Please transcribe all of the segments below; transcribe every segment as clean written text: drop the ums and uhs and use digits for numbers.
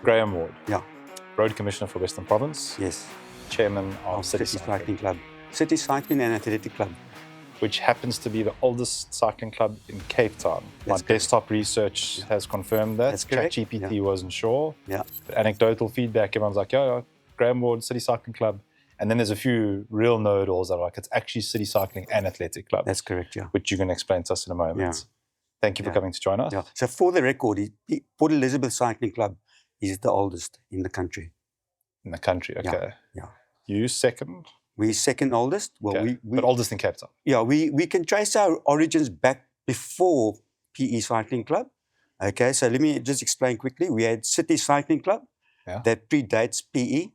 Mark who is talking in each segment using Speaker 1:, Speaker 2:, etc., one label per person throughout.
Speaker 1: Graham Ward,
Speaker 2: Yeah,
Speaker 1: Road Commissioner for Western Province,
Speaker 2: yes.
Speaker 1: Chairman of
Speaker 2: City Cycling Club. City Cycling and Athletic Club.
Speaker 1: which happens to be the oldest cycling club in Cape Town. My
Speaker 2: That's correct.
Speaker 1: desktop research has confirmed that.
Speaker 2: That's correct.
Speaker 1: ChatGPT wasn't sure.
Speaker 2: Yeah.
Speaker 1: But anecdotal feedback, everyone's like, yeah, Graham Ward, City Cycling Club. And then there's a few real know-it-alls that are like, it's actually City Cycling and Athletic Club.
Speaker 2: That's correct, yeah.
Speaker 1: Which you're going to explain to us in a moment.
Speaker 2: Yeah.
Speaker 1: Thank you for coming to join us.
Speaker 2: Yeah. So for the record, Port Elizabeth Cycling Club is the oldest in the country.
Speaker 1: In the country, okay.
Speaker 2: Yeah.
Speaker 1: You second?
Speaker 2: We're second oldest. Well,
Speaker 1: okay. But oldest in Cape Town.
Speaker 2: Yeah, we can trace our origins back before PE Cycling Club. Okay, so let me just explain quickly. We had City Cycling Club that predates PE.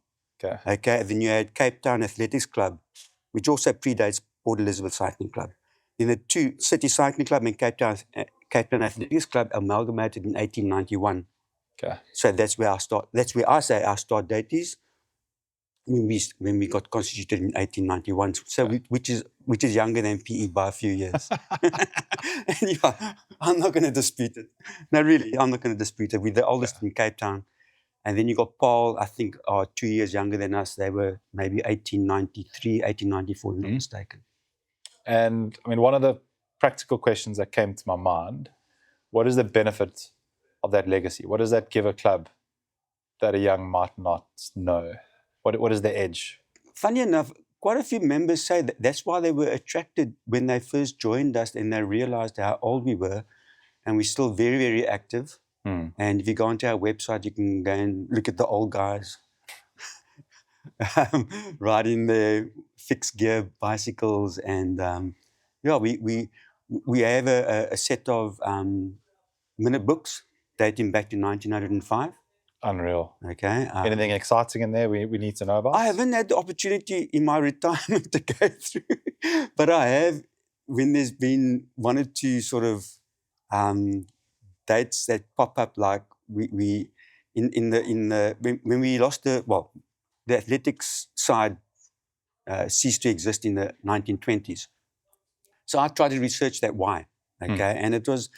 Speaker 2: Okay, then you had Cape Town Athletics Club, which also predates Port Elizabeth Cycling Club. Then the two, City Cycling Club and Cape Town Athletics Club, amalgamated in 1891.
Speaker 1: Okay.
Speaker 2: So that's where I say our start date is. When we got constituted in 1891, so which is younger than PE by a few years. And yeah, I'm not going to dispute it. No, really, I'm not going to dispute it. We're the oldest in Cape Town. And then you got Paul, I think, 2 years younger than us. They were maybe 1893, 1894, if I'm not mistaken.
Speaker 1: And I mean, one of the practical questions that came to my mind, what is the benefit of that legacy? What does that give a club that a young might not know? What is the edge?
Speaker 2: Funny enough, quite a few members say that that's why they were attracted when they first joined us and they realized how old we were, and we're still very, very active. And if you go onto our website, you can go and look at the old guys riding their fixed gear bicycles. And we have a set of minute books dating back to 1905.
Speaker 1: Unreal.
Speaker 2: Okay.
Speaker 1: Anything exciting in there we need to know about?
Speaker 2: I haven't had the opportunity in my retirement to go through, but I have when there's been one or two sort of dates that pop up, like when we lost the athletics side ceased to exist in the 1920s. So I tried to research that why. Okay, and it was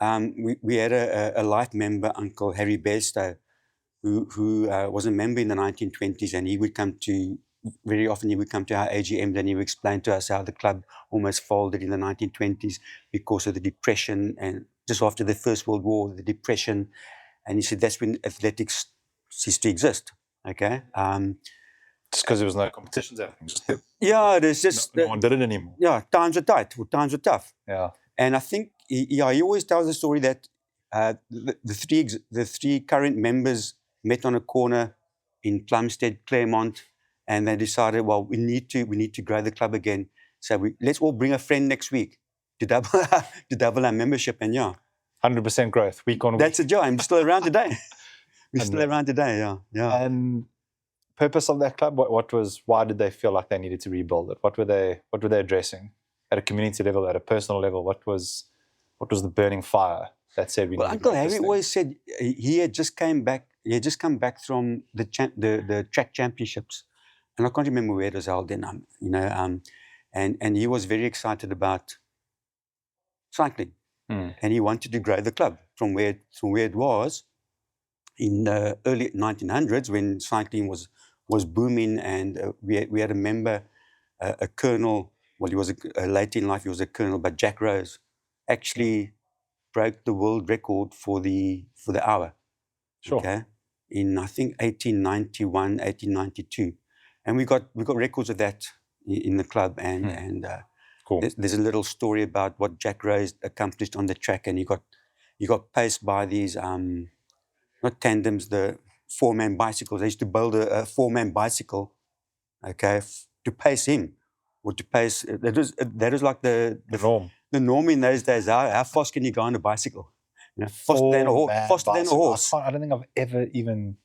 Speaker 2: we had a life member, Uncle Harry Bairstow, who was a member in the 1920s, and he would come to, very often he would come to our AGMs and he would explain to us how the club almost folded in the 1920s because of the Depression, and just after the First World War, the Depression, and he said that's when athletics ceased to exist, okay?
Speaker 1: Just because there was no competitions happening.
Speaker 2: Yeah, there's just...
Speaker 1: No one did it anymore.
Speaker 2: Yeah, times are tight, times are tough.
Speaker 1: Yeah.
Speaker 2: And I think, he always tells the story that the three current members met on a corner in Plumstead, Claremont, and they decided, well, we need to grow the club again. So let's all bring a friend next week to double our membership. And
Speaker 1: 100% growth, week on week.
Speaker 2: That's a job. I'm still around today. We're still around today, yeah.
Speaker 1: And purpose of that club, why did they feel like they needed to rebuild it? What were they addressing at a community level, at a personal level? What was the burning fire that said we need to
Speaker 2: Uncle Harry always said he had just come back from the track championships, and I can't remember where it was held then. And he was very excited about cycling, and he wanted to grow the club from where it was in the early 1900s when cycling was booming, and we had a member, a colonel. Well, he was late in life. He was a colonel, but Jack Rose actually broke the world record for the hour.
Speaker 1: Sure.
Speaker 2: Okay. In I think 1891, 1892, and we got records of that in the club. And
Speaker 1: cool.
Speaker 2: There's a little story about what Jack Rose accomplished on the track, and he got paced by these not tandems, the 4-man bicycles. They used to build a 4-man bicycle, okay, to pace him or to pace. That was like the
Speaker 1: norm.
Speaker 2: The norm in those days. How fast can you go on a bicycle? Faster than a horse.
Speaker 1: I don't think I've ever even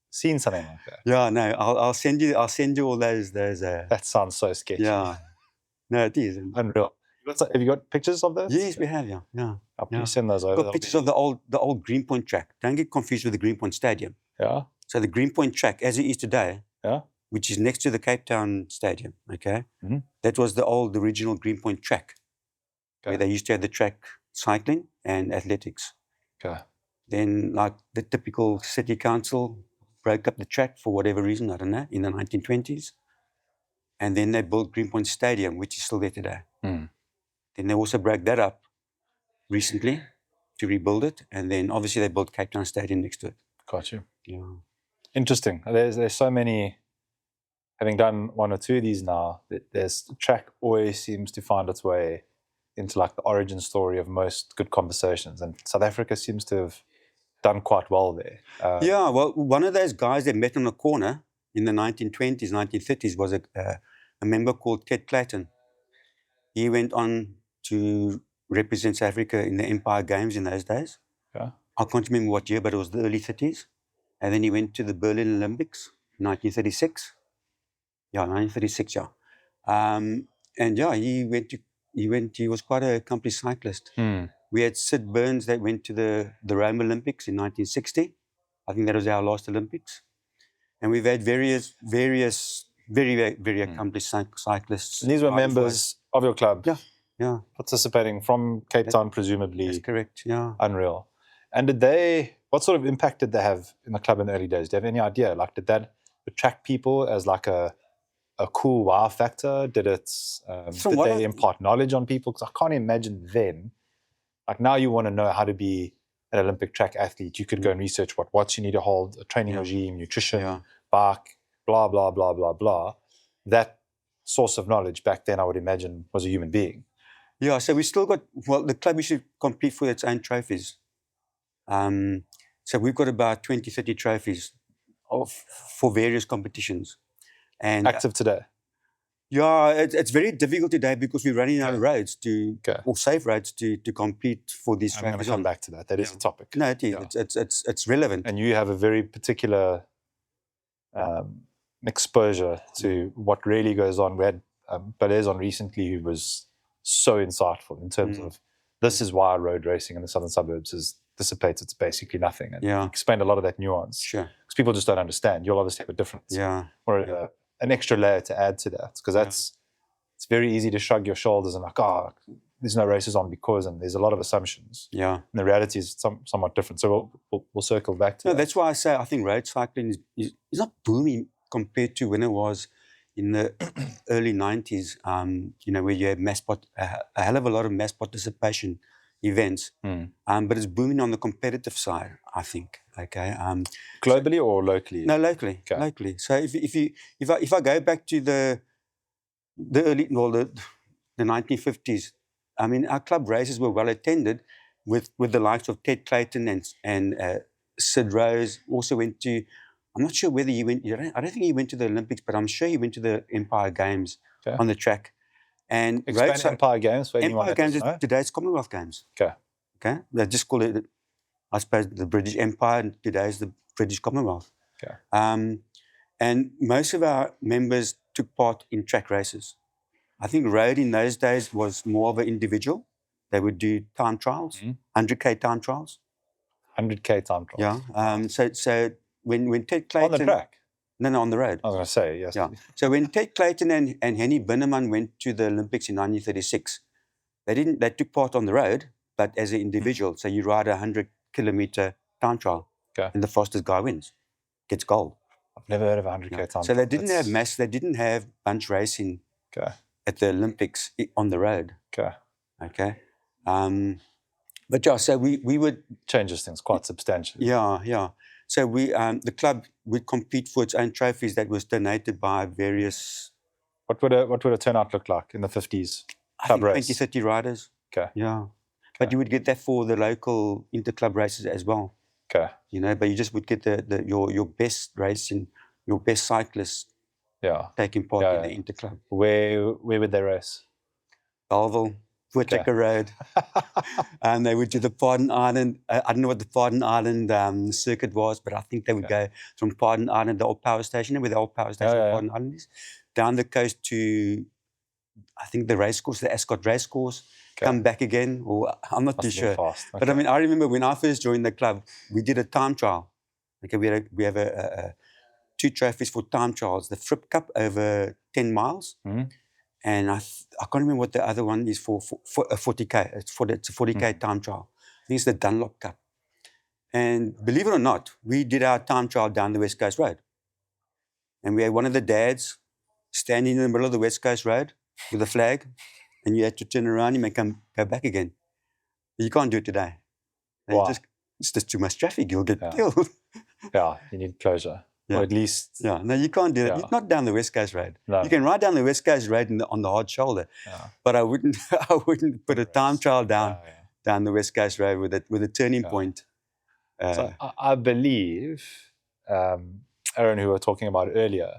Speaker 1: seen something like that.
Speaker 2: Yeah, no. I'll send you all those.
Speaker 1: That sounds so sketchy.
Speaker 2: Yeah. No, it is
Speaker 1: unreal. Have you got pictures of those?
Speaker 2: Yes, we have. Yeah.
Speaker 1: Please send those over.
Speaker 2: We've got pictures of the old Greenpoint track. Don't get confused with the Greenpoint Stadium.
Speaker 1: Yeah.
Speaker 2: So the Greenpoint track, as it is today,
Speaker 1: yeah,
Speaker 2: which is next to the Cape Town Stadium, okay, that was the original Greenpoint track, where they used to have the track cycling and athletics.
Speaker 1: Okay.
Speaker 2: Then, like the typical city council broke up the track for whatever reason, I don't know, in the 1920s. And then they built Greenpoint Stadium, which is still there today.
Speaker 1: Mm.
Speaker 2: Then they also broke that up recently to rebuild it. And then obviously they built Cape Town Stadium next to it.
Speaker 1: Got you.
Speaker 2: Yeah.
Speaker 1: Interesting. There's so many. Having done one or two of these now, there's track always seems to find its way into like the origin story of most good conversations, and South Africa seems to have done quite well there.
Speaker 2: Yeah, well, one of those guys that met on the corner in the 1920s, 1930s was a member called Ted Clayton. He went on to represent South Africa in the Empire Games in those days.
Speaker 1: Yeah.
Speaker 2: I can't remember what year, but it was the early 30s. And then he went to the Berlin Olympics, 1936. Yeah, 1936, yeah. And yeah, he was quite an accomplished cyclist.
Speaker 1: Mm.
Speaker 2: We had Sid Burns that went to the Rome Olympics in 1960. I think that was our last Olympics. And we've had various very accomplished cyclists.
Speaker 1: And these were members of your club?
Speaker 2: Yeah.
Speaker 1: Participating from Cape Town, presumably.
Speaker 2: That's correct, yeah.
Speaker 1: Unreal. And what sort of impact did they have in the club in the early days? Do you have any idea? Like, did that attract people as like a cool wow factor? Did they impart knowledge on people? Because I can't imagine then, like now you want to know how to be an Olympic track athlete. You could go and research what watch you need to hold, a training regime, nutrition, bike, blah, blah, blah, blah, blah. That source of knowledge back then, I would imagine, was a human being.
Speaker 2: Yeah, so we still got, the club should compete for its own trophies. So we've got about 20, 30 trophies for various competitions. And
Speaker 1: active today?
Speaker 2: Yeah, it's very difficult today because we're running out of roads or safe roads to compete for these trophies.
Speaker 1: I'm going to come back to that. That is a topic.
Speaker 2: No, it is. Yeah. It's relevant.
Speaker 1: And you have a very particular exposure to what really goes on. We had Balaise on recently who was so insightful in terms of this is why road racing in the southern suburbs dissipates. It's basically nothing. And you explained a lot of that nuance.
Speaker 2: Sure.
Speaker 1: Because people just don't understand. You'll obviously have a difference.
Speaker 2: Yeah.
Speaker 1: Or an extra layer to add to that. Because it's very easy to shrug your shoulders and like, there's no races on because, and there's a lot of assumptions.
Speaker 2: Yeah.
Speaker 1: And the reality is somewhat different. So we'll circle back to that.
Speaker 2: That's why I say I think road cycling is not booming compared to when it was in the early 90s, where you had a hell of a lot of mass participation events. But it's booming on the competitive side, I think. Okay.
Speaker 1: Globally or locally?
Speaker 2: No, locally. Okay. Locally. So if I go back to the early, the 1950s, I mean, our club races were well attended with the likes of Ted Clayton and Sid Rose. Also went to, I'm not sure whether he went, I don't think he went to the Olympics, but I'm sure he went to the Empire Games on the track. And
Speaker 1: explain Empire Games for anyone.
Speaker 2: Empire Games today's Commonwealth Games. Okay. They just call it, I suppose, the British Empire, and today is the British Commonwealth.
Speaker 1: Okay.
Speaker 2: And most of our members took part in track races. I think road in those days was more of an individual. They would do time trials, 100K time trials.
Speaker 1: 100K time trials.
Speaker 2: Yeah. So when Ted Clayton...
Speaker 1: On the track?
Speaker 2: No, on the road.
Speaker 1: I was going to say, yes.
Speaker 2: Yeah. So when Ted Clayton and Henny Binneman went to the Olympics in 1936, they took part on the road, but as an individual. So you ride a 100-kilometer time trial, and the fastest guy wins, gets gold.
Speaker 1: I've never heard of a 100K time trial.
Speaker 2: So they didn't have they didn't have bunch racing at the Olympics on the road. Okay. But yeah, so we would...
Speaker 1: Changes things quite substantially.
Speaker 2: Yeah. So the club would compete for its own trophies that was donated by various...
Speaker 1: What would a turnout look like in the 50s?
Speaker 2: I think 20, 30 riders.
Speaker 1: Okay.
Speaker 2: Yeah. But you would get that for the local inter-club races as well.
Speaker 1: Okay.
Speaker 2: But you just would get your best racing, your best cyclists taking part in the inter-club.
Speaker 1: Where would they race?
Speaker 2: Durbanville, Whittaker Road. And they would do the Pardon Island. I don't know what the Pardon Island circuit was, but I think they would go from Pardon Island, the old power station, where the old power station of Pardon Island is, down the coast to, I think, the racecourse, the Ascot racecourse, come back again, or I'm not too sure. But I mean, I remember when I first joined the club, we did a time trial. Okay, we have 2 trophies for time trials. The Fripp Cup over 10 miles. And I can't remember what the other one is for a 40K. It's a 40K time trial. I think it's the Dunlop Cup. And believe it or not, we did our time trial down the West Coast Road. And we had one of the dads standing in the middle of the West Coast Road with a flag, and you had to turn around him and go back again. You can't do it today.
Speaker 1: Why?
Speaker 2: It's just too much traffic. You'll get
Speaker 1: Yeah.
Speaker 2: killed.
Speaker 1: Yeah, you need closure.
Speaker 2: Yeah.
Speaker 1: Or at least,
Speaker 2: Yeah, no, you can't do that.
Speaker 1: Yeah.
Speaker 2: It's not down the West Coast Road.
Speaker 1: No.
Speaker 2: You can ride down the West Coast Road on the hard shoulder,
Speaker 1: yeah.
Speaker 2: but I wouldn't put a time trial down
Speaker 1: Yeah.
Speaker 2: down the West Coast Road with a turning
Speaker 1: Yeah.
Speaker 2: point.
Speaker 1: So I believe Aaron, who we were talking about earlier,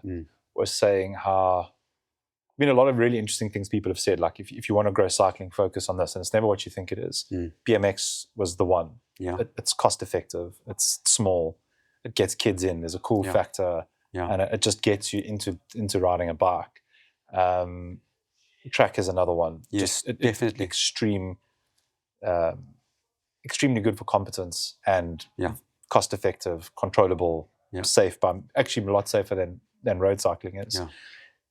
Speaker 1: was saying how, a lot of really interesting things people have said. Like if you want to grow cycling, focus on this, and it's never what you think it is. BMX was the one.
Speaker 2: Yeah.
Speaker 1: It's cost effective. It's small. It gets kids in. There's a cool factor, and it just gets you into riding a bike. Track is another one.
Speaker 2: Yes, definitely.
Speaker 1: Extremely good for competence and
Speaker 2: Yeah.
Speaker 1: cost effective, controllable, safe, but actually a lot safer than road cycling is.
Speaker 2: Yeah.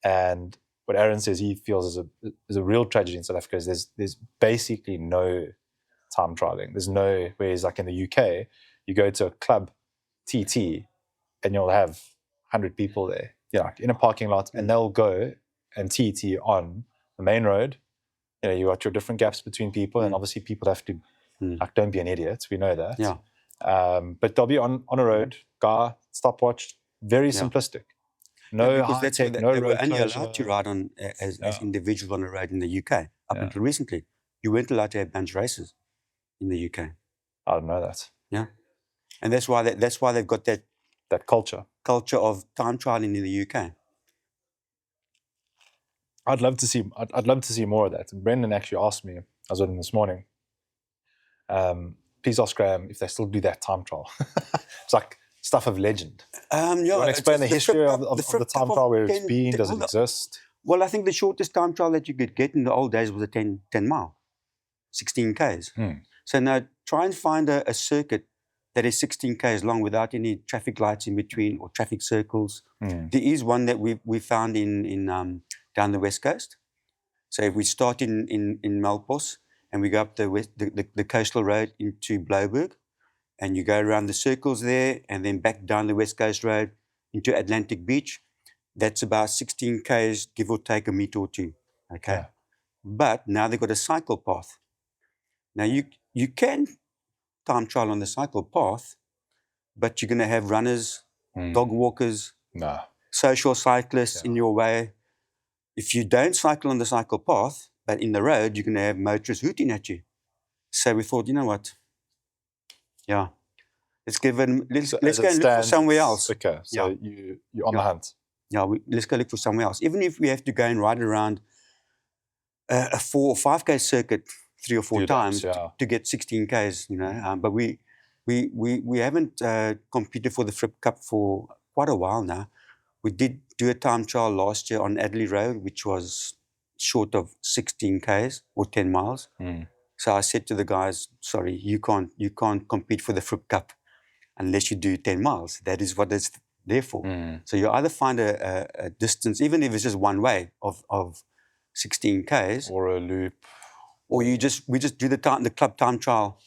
Speaker 1: And what Aaron says he feels is a real tragedy in South Africa is there's basically no time trialing. There's no, whereas like in the UK, you go to a club TT and you'll have 100 people there, like in a parking lot, and they'll go and TT on the main road. You got your different gaps between people, and obviously people have to, like, don't be an idiot. We know that.
Speaker 2: Yeah.
Speaker 1: But they'll be on a road, car, stopwatch, very simplistic. No high tech, no
Speaker 2: they
Speaker 1: road
Speaker 2: were only
Speaker 1: closure.
Speaker 2: allowed to ride on as individuals on the road in the UK up until recently. You weren't allowed to have bunch races in the UK.
Speaker 1: I don't know that.
Speaker 2: Yeah, and that's why they've got that
Speaker 1: culture
Speaker 2: of time trialing in the UK.
Speaker 1: I'd love to see more of that. And Brendan actually asked me, I was with him this morning, please ask Graham if they still do that time trial. It's like stuff of legend. You want to explain the history of the time trial, where it's been, does it exist?
Speaker 2: Well, I think the shortest time trial that you could get in the old days was a 10 mile, 16 Ks. So now try and find a circuit that is 16 Ks long without any traffic lights in between or traffic circles. There is one that we found in down the West Coast. So if we start in Melkbos and we go up the coastal road into Blouberg, and you go around the circles there and then back down the West Coast Road into Atlantic Beach, that's about 16 Ks, give or take a meter or two. Okay. Yeah. But now they've got a cycle path. Now you can time trial on the cycle path, but you're going to have runners, dog walkers, social cyclists in your way. If you don't cycle on the cycle path, but in the road, you're going to have motorists hooting at you. So we thought, you know what? Yeah, let's go and look for somewhere else.
Speaker 1: Okay, so you're on the hunt.
Speaker 2: Yeah, let's go look for somewhere else. Even if we have to go and ride around a 4 or 5K circuit 3 or 4 times to get 16 Ks, but we haven't competed for the Fripp Cup for quite a while now. We did do a time trial last year on Adderley Road, which was short of 16 Ks or 10 miles. So I said to the guys, sorry, you can't compete for the Fripp Cup unless you do 10 miles. That is what it's there for. So you either find a distance, even if it's just one way of 16 Ks.
Speaker 1: Or a loop.
Speaker 2: Or we just do the club time trial,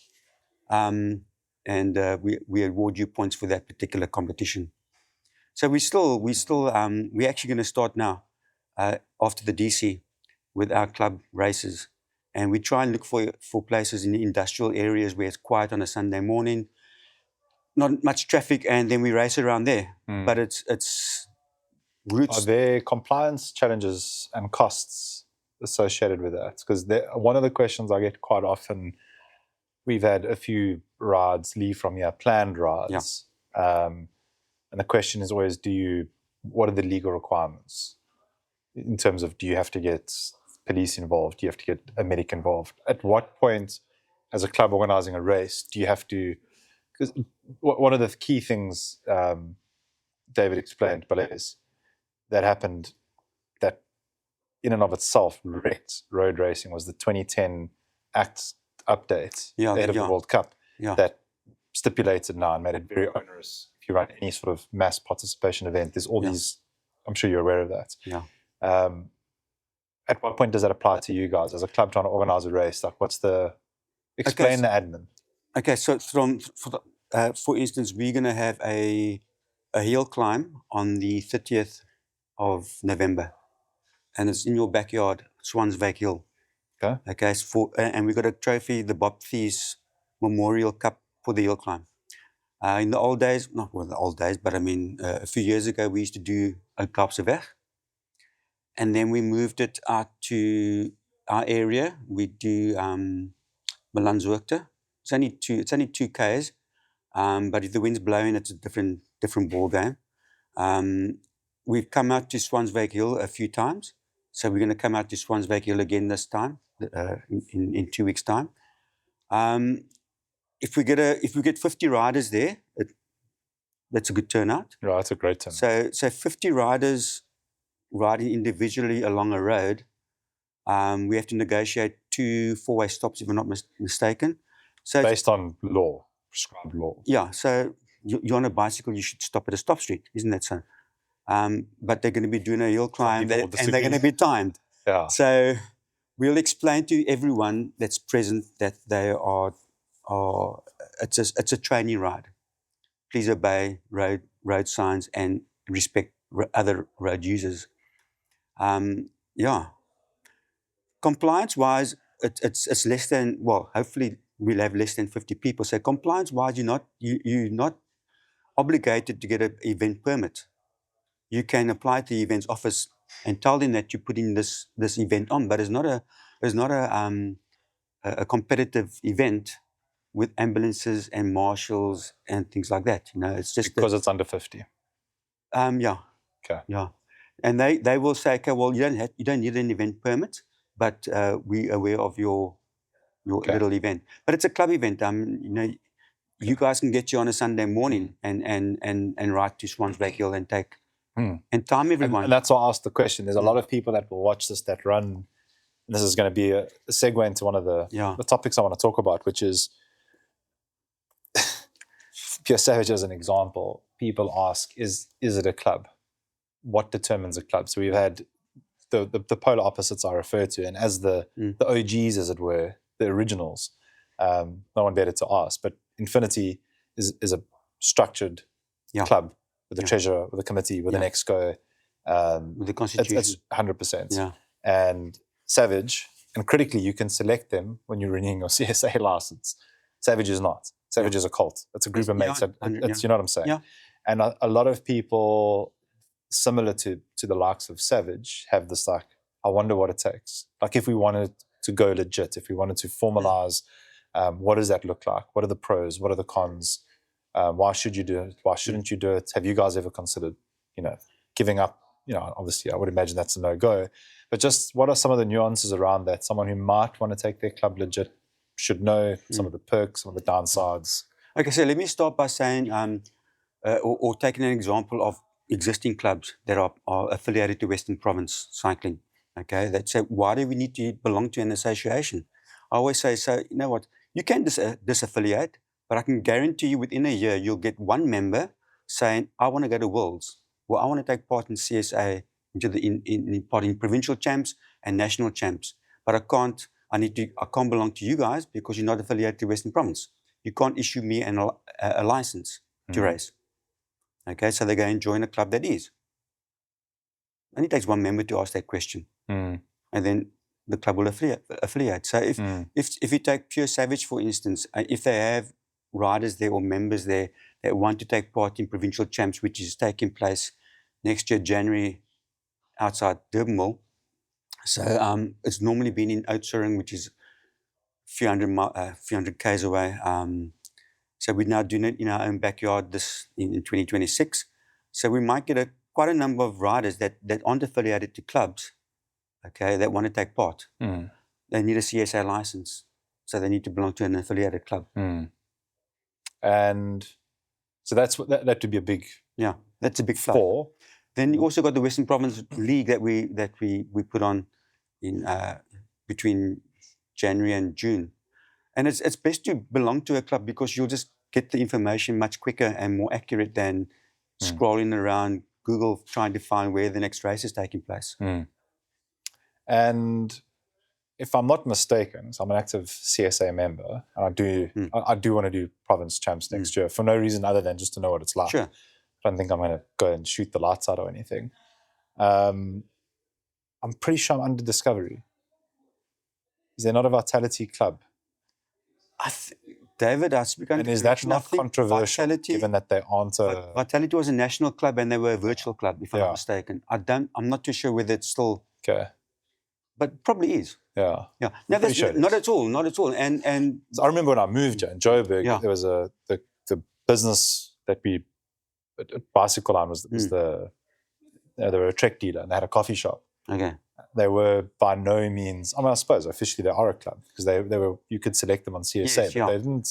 Speaker 2: and we award you points for that particular competition. So we're actually going to start now after the DC with our club races. And we try and look for places in the industrial areas where it's quiet on a Sunday morning, not much traffic, and then we race around there. But it's routes.
Speaker 1: Are there compliance challenges and costs associated with that? Because one of the questions I get quite often, we've had a few rides leave from here, planned rides. And the question is always, what are the legal requirements in terms of, do you have to get police involved? Do you have to get a medic involved? At what point, as a club organizing a race, do you have to, because one of the key things David explained, that happened, that in and of itself wrecked road racing, was the 2010 Act update ahead of the World Cup that stipulated now and made it very onerous. If you run any sort of mass participation event, there's all these, I'm sure you're aware of that. At what point does that apply to you guys as a club trying to organize a race? Like, explain the admin.
Speaker 2: Okay, so For instance, we're going to have a hill climb on the 30th of November, and it's in your backyard, Swanswijk Hill.
Speaker 1: Okay.
Speaker 2: Okay, it's and we got a trophy, the Bob Thies Memorial Cup for the hill climb. In the old days, not well, the old days, but I mean, a few years ago, we used to do a Kaapseweg, and then we moved it out to our area. We do Melanzhoogte. It's only 2 k's, but if the wind's blowing, it's a different ball game. We've come out to Swanswijk Hill a few times, so we're going to come out to Swanswijk Hill again this time in 2 weeks' time. If we get 50 riders there, that's a good turnout.
Speaker 1: Right, that's a great turnout.
Speaker 2: So 50 riders riding individually along a road. We have to negotiate 2 four-way stops, if I'm not mistaken. So
Speaker 1: based on law, prescribed law.
Speaker 2: Yeah. So you're on a bicycle, you should stop at a stop street, isn't that so? But they're going to be doing a hill climb, and they're going to be timed.
Speaker 1: Yeah.
Speaker 2: So we'll explain to everyone that's present that they are it's a training ride. Please obey road signs and respect other road users. Yeah. Compliance-wise, it's less than, well, hopefully we'll have less than 50 people. So compliance-wise, you're not obligated to get an event permit. You can apply to the events office and tell them that you're putting this event on, but it's not a competitive event with ambulances and marshals and things like that. It's just
Speaker 1: because it's under 50.
Speaker 2: Yeah.
Speaker 1: Okay.
Speaker 2: Yeah, and they will say, okay, well, you don't need an event permit, but we're aware of your little event. But it's a club event. You guys can get you on a Sunday morning and ride to Swanswijk Hill and take and time everyone.
Speaker 1: And that's why I asked the question. There's a lot of people that will watch this that run. And this is going to be a segue into one of the topics I want to talk about, which is Pure Savage as an example. People ask, is it a club? What determines a club? So we've had the polar opposites I refer to, and as the OGs, as it were, the originals, no one better to ask. But Infinity is a structured club with a treasurer, with a committee, with an exco,
Speaker 2: with the constitution.
Speaker 1: It's 100%.
Speaker 2: Yeah.
Speaker 1: And Savage, and critically, you can select them when you're renewing your CSA license. Savage is not. Savage is a cult. It's a group of mates. You know what I'm saying?
Speaker 2: Yeah.
Speaker 1: And a lot of people, similar to the likes of Savage, have this like, I wonder what it takes. Like if we wanted to go legit, if we wanted to formalize, what does that look like? What are the pros? What are the cons? Why should you do it? Why shouldn't you do it? Have you guys ever considered, giving up? Obviously I would imagine that's a no-go. But just what are some of the nuances around that? Someone who might want to take their club legit should know some of the perks, some of the downsides.
Speaker 2: Okay, so let me start by saying, or taking an example of existing clubs that are affiliated to Western Province Cycling. Okay, that say, why do we need to belong to an association? I always say, so you know what, you can disaffiliate, but I can guarantee you within a year you'll get one member saying, I want to go to Worlds, or I want to take part in CSA, part in provincial champs and national champs, but I can't belong to you guys because you're not affiliated to Western Province. You can't issue me a license to race. Okay, so they go and join a club that is. And it takes one member to ask that question. And then the club will affiliate. So if you take Pure Savage, for instance, if they have riders there or members there that want to take part in provincial champs, which is taking place next year, January, outside Durbanville. So it's normally been in Oudtshoorn, which is a few hundred k's away. So we're now doing it in our own backyard in 2026. So we might get quite a number of riders that aren't affiliated to clubs, okay, that want to take part. They need a CSA license, so they need to belong to an affiliated club.
Speaker 1: And so that would be a big
Speaker 2: that's a big flaw. Then you also got the Western Province League that we put on in between January and June. And it's best to belong to a club because you'll just get the information much quicker and more accurate than scrolling around Google trying to find where the next race is taking place.
Speaker 1: And if I'm not mistaken, so I'm an active CSA member, and I do want to do province champs next year for no reason other than just to know what it's like.
Speaker 2: Sure.
Speaker 1: I don't think I'm going to go and shoot the lights out or anything. I'm pretty sure I'm under Discovery. Is there not a Vitality club?
Speaker 2: David, I speak under
Speaker 1: And is that
Speaker 2: correction. I
Speaker 1: not
Speaker 2: think
Speaker 1: controversial,
Speaker 2: Vitality,
Speaker 1: given that they aren't a...
Speaker 2: Vitality was a national club and they were a virtual club, if I'm not mistaken. I'm not too sure whether it's still,
Speaker 1: Okay.
Speaker 2: but probably is.
Speaker 1: Yeah.
Speaker 2: Yeah. No, that's
Speaker 1: sure it
Speaker 2: not
Speaker 1: is.
Speaker 2: at all. Not at all. And
Speaker 1: So I remember when I moved here in Joburg, there was the business that we Bicycle Line was the they were a Trek dealer and they had a coffee shop.
Speaker 2: Okay.
Speaker 1: They were by no means, I suppose officially they are a club because they were, you could select them on CSA, but they didn't,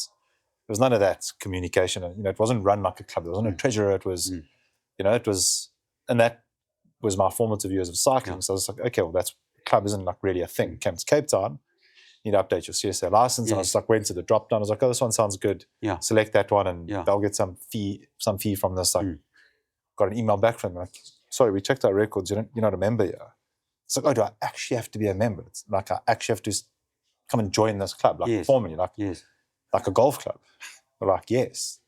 Speaker 1: there was none of that communication. And, it wasn't run like a club. There wasn't a treasurer. It was, it was, and that was my formative years of cycling. So I was like, okay, well, club isn't like really a thing. Came to Cape Town, you need to update your CSA license. And I was like, went to the drop down. I was like, oh, this one sounds good.
Speaker 2: Yeah.
Speaker 1: Select that one and they'll get some fee from this. Like, got an email back from them like, sorry, we checked our records. You're not a member here. It's like, oh, do I actually have to be a member? It's like I actually have to come and join this club, like formally, like a golf club. We're like, yes.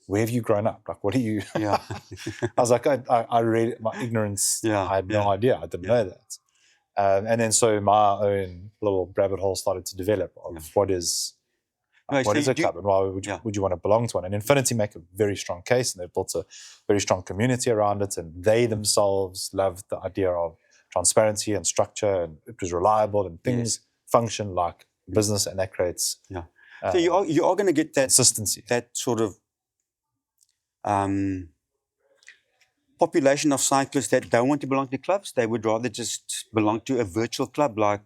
Speaker 1: Where have you grown up? Like, what are you?
Speaker 2: Yeah.
Speaker 1: I was like, I read my ignorance. I had no idea. I didn't know that. And then so my own little rabbit hole started to develop of what is a club and why would you want to belong to one? And Infinity make a very strong case, and they've built a very strong community around it, and they themselves love the idea of transparency and structure, and it was reliable, and things function like business, and that creates
Speaker 2: so you are going to get that
Speaker 1: consistency,
Speaker 2: that sort of population of cyclists that don't want to belong to clubs. They would rather just belong to a virtual club like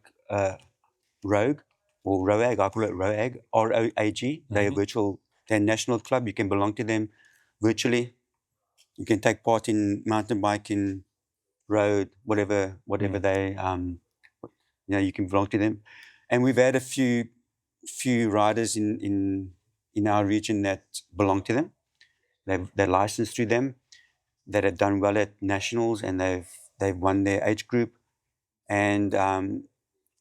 Speaker 2: Rogue or ROAG. I call it ROAG, ROAG. They're they're a national club. You can belong to them virtually. You can take part in mountain biking, road, whatever they, you can belong to them. And we've had a few riders in our region that belong to them. They're licensed through them, that have done well at nationals, and they've won their age group. And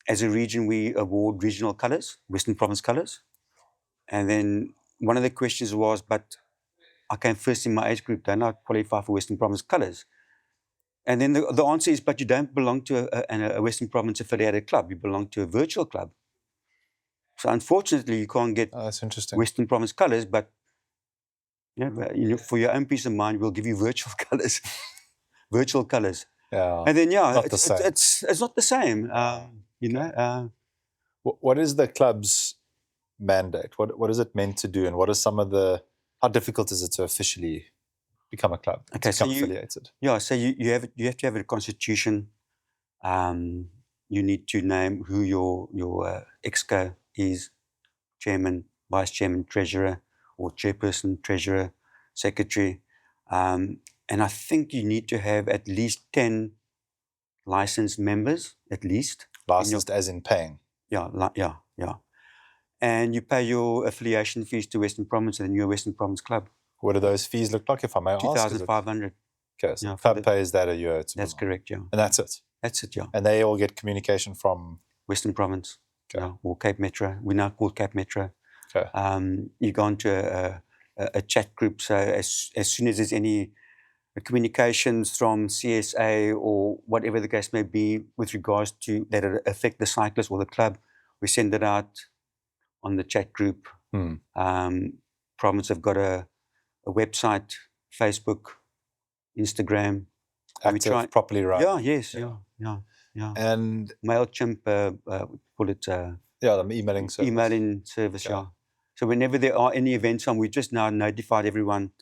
Speaker 2: as a region, we award regional colours, Western Province colours. And then one of the questions was, but I came first in my age group, don't I qualify for Western Province colours? And then the answer is, but you don't belong to a Western Province affiliated club. You belong to a virtual club. So unfortunately, you can't get
Speaker 1: that's interesting.
Speaker 2: Western Province colours, but for your own peace of mind, we'll give you virtual colours. Virtual colours.
Speaker 1: Yeah.
Speaker 2: And then,
Speaker 1: it's
Speaker 2: not the same.
Speaker 1: What is the club's mandate? What is it meant to do? And what are how difficult is it to officially become a club?
Speaker 2: Okay,
Speaker 1: become affiliated?
Speaker 2: So you have to have a constitution. You need to name who your exco is, chairman, vice chairman, treasurer, or chairperson, treasurer, secretary. And I think you need to have at least 10 licensed members, at least.
Speaker 1: Licensed as in paying?
Speaker 2: Yeah. And you pay your affiliation fees to Western Province and your Western Province club.
Speaker 1: What do those fees look like, if I may ask?
Speaker 2: 2,500.
Speaker 1: Okay, so the club pays that a year.
Speaker 2: That's correct, yeah.
Speaker 1: And that's it?
Speaker 2: That's it, yeah.
Speaker 1: And they all get communication from?
Speaker 2: Western Province, or Cape Metro. We're now called Cape Metro.
Speaker 1: Okay.
Speaker 2: You go into a chat group, so as soon as there's any communications from CSA or whatever the case may be with regards to that affect the cyclist or the club, we send it out on the chat group. Province have got a website, Facebook, Instagram.
Speaker 1: Active, properly run.
Speaker 2: Yeah.
Speaker 1: And
Speaker 2: MailChimp, call it...
Speaker 1: the emailing service.
Speaker 2: Emailing service, yeah. So whenever there are any events on, we've just now notified everyone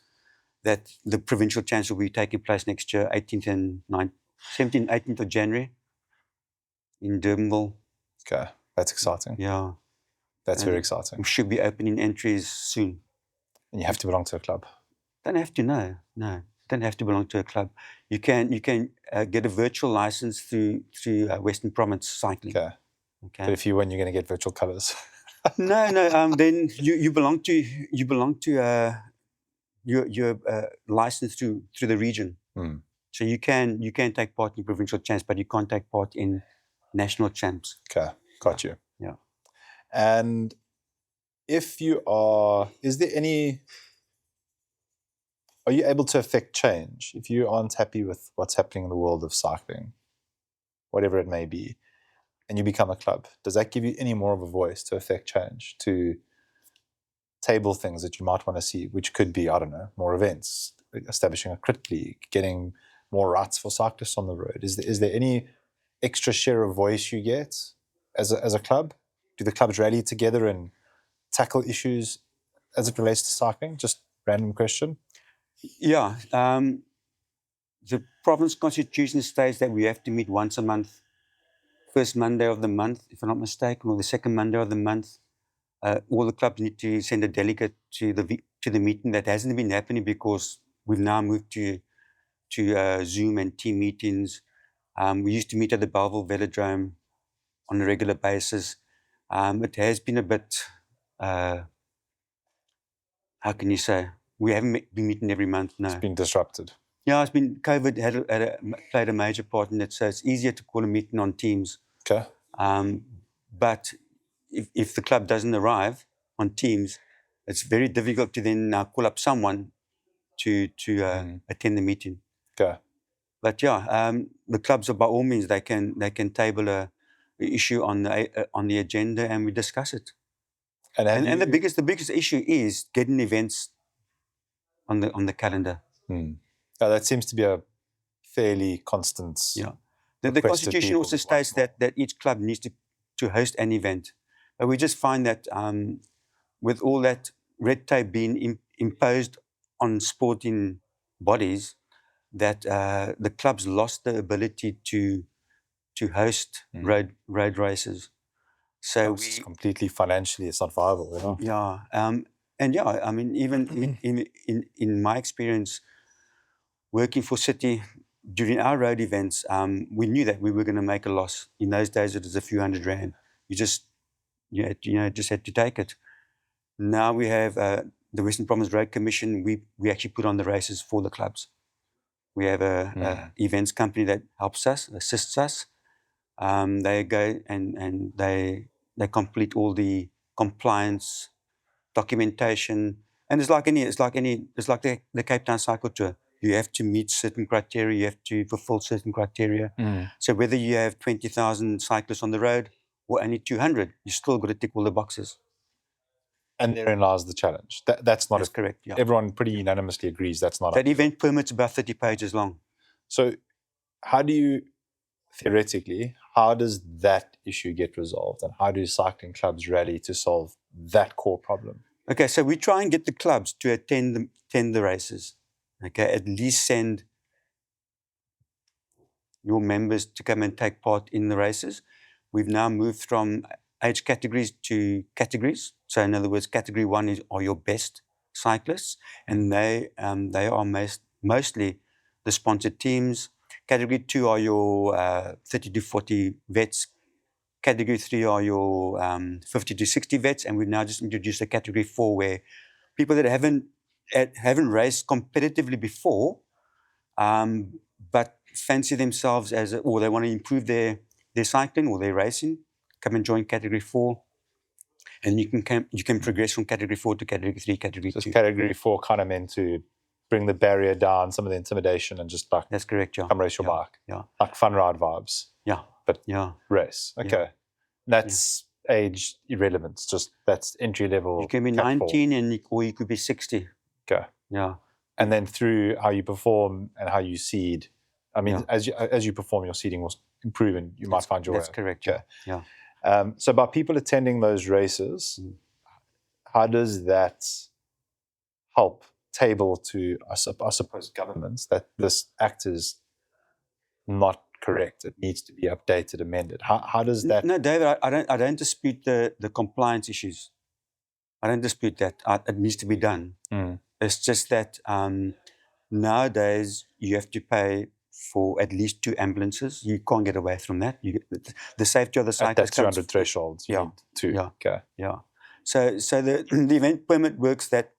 Speaker 2: that the provincial champs will be taking place next year, 17th, 18th of January in Durbanville.
Speaker 1: Okay, that's exciting.
Speaker 2: Yeah.
Speaker 1: That's very exciting.
Speaker 2: We should be opening entries soon.
Speaker 1: And you have to belong to a club?
Speaker 2: Don't have to, no. Don't have to belong to a club. You can get a virtual license through Western Province cycling.
Speaker 1: Okay. But if you win, you're going to get virtual colours.
Speaker 2: No. Then you belong to you're licensed through the region. So you can take part in provincial champs, but you can't take part in national champs.
Speaker 1: Okay. Got you.
Speaker 2: Yeah.
Speaker 1: And if you are, are you able to affect change? If you aren't happy with what's happening in the world of cycling, whatever it may be, and you become a club, does that give you any more of a voice to affect change, to table things that you might want to see, which could be, I don't know, more events, establishing a crit league, getting more rights for cyclists on the road? Is there any extra share of voice you get as a club? Do the clubs rally together and tackle issues as it relates to cycling? Just random question.
Speaker 2: Yeah. The province constitution states that we have to meet once a month, first Monday of the month, if I'm not mistaken, or the second Monday of the month. All the clubs need to send a delegate to the meeting. That hasn't been happening because we've now moved to Zoom and team meetings. We used to meet at the Belleville Velodrome on a regular basis. It has been a bit, how can you say, we haven't been meeting every month now.
Speaker 1: It's been disrupted.
Speaker 2: Yeah, it's been, COVID played a major part in it, so it's easier to call a meeting on Teams.
Speaker 1: Okay.
Speaker 2: But if the club doesn't arrive on Teams, it's very difficult to then call up someone to attend the meeting.
Speaker 1: Okay.
Speaker 2: But yeah, the clubs are, by all means, they can table a issue on the agenda and we discuss it. And the biggest issue is getting events on the calendar.
Speaker 1: Now, that seems to be a fairly constant.
Speaker 2: Yeah. The constitution also states that each club needs to host an event. But we just find that with all that red tape being imposed on sporting bodies, that the clubs lost the ability to host road races. So
Speaker 1: it's completely financially, it's not viable. You know?
Speaker 2: Yeah. And yeah, I mean, even in my experience working for City, during our road events, we knew that we were going to make a loss. In those days, it was a few $100. You just had to take it. Now we have the Western Province Road Commission. We actually put on the races for the clubs. We have a events company that helps us, assists us. They go and they complete all the compliance documentation. And it's like the Cape Town Cycle Tour. You have to meet certain criteria. You have to fulfill certain criteria. So whether you have 20,000 cyclists on the road or only 200, you still got to tick all the boxes.
Speaker 1: And therein lies the challenge. That's
Speaker 2: correct. Yeah.
Speaker 1: Everyone pretty unanimously agrees that's not.
Speaker 2: That event permit's about 30 pages long.
Speaker 1: So, how do you theoretically? How does that issue get resolved, and how do cycling clubs rally to solve that core problem?
Speaker 2: Okay, so we try and get the clubs to attend the races. Okay, at least send your members to come and take part in the races. We've now moved from age categories to categories. So in other words, category 1 are your best cyclists, and they are mostly the sponsored teams. Category 2 are your 30 to 40 vets. Category 3 are your 50 to 60 vets, and we've now just introduced a category 4 where people that haven't raced competitively before, but fancy themselves or they want to improve their cycling or their racing, come and join category 4, and you can progress from category 4 to category 3, category 2.
Speaker 1: Category 4 kind of meant to bring the barrier down, some of the intimidation, and just like
Speaker 2: that's correct, yeah.
Speaker 1: Come race your bike,
Speaker 2: yeah,
Speaker 1: like fun ride vibes,
Speaker 2: yeah,
Speaker 1: but
Speaker 2: yeah,
Speaker 1: race. Okay, that's age irrelevant. It's just that's entry level.
Speaker 2: You can be 19 or you could be 60.
Speaker 1: Okay,
Speaker 2: yeah,
Speaker 1: and then through how you perform and how you seed. I mean, as you perform, your seeding will improve, and you might find your way.
Speaker 2: That's correct. Okay. Yeah.
Speaker 1: So by people attending those races, how does that help table to, I suppose, governments that this act is not correct? It needs to be updated, amended. How does that?
Speaker 2: No, David, I don't dispute the compliance issues. I don't dispute that. It needs to be done. It's just that nowadays you have to pay for at least 2 ambulances. You can't get away from that. The safety of the cyclist.
Speaker 1: At that 200 threshold, you need 2.
Speaker 2: Yeah.
Speaker 1: Okay.
Speaker 2: Yeah. So the event permit works that,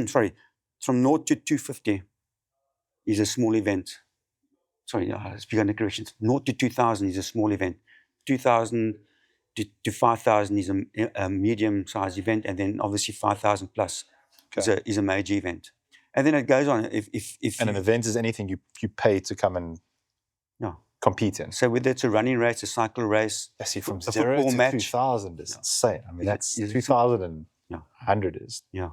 Speaker 2: sorry, from 0 to 250 is a small event. Sorry, I speak under corrections. 0 to 2,000 is a small event. 2,000 to 5,000 is a medium-sized event, and then obviously 5,000 plus is a major event. And then it goes on. If
Speaker 1: an event is anything you pay to come and compete in.
Speaker 2: So whether it's a running race, a cycle race,
Speaker 1: I see from
Speaker 2: a
Speaker 1: 0
Speaker 2: football
Speaker 1: to
Speaker 2: match,
Speaker 1: 2,000 is insane. I mean, that's 2,000 and 100 is.
Speaker 2: Yeah.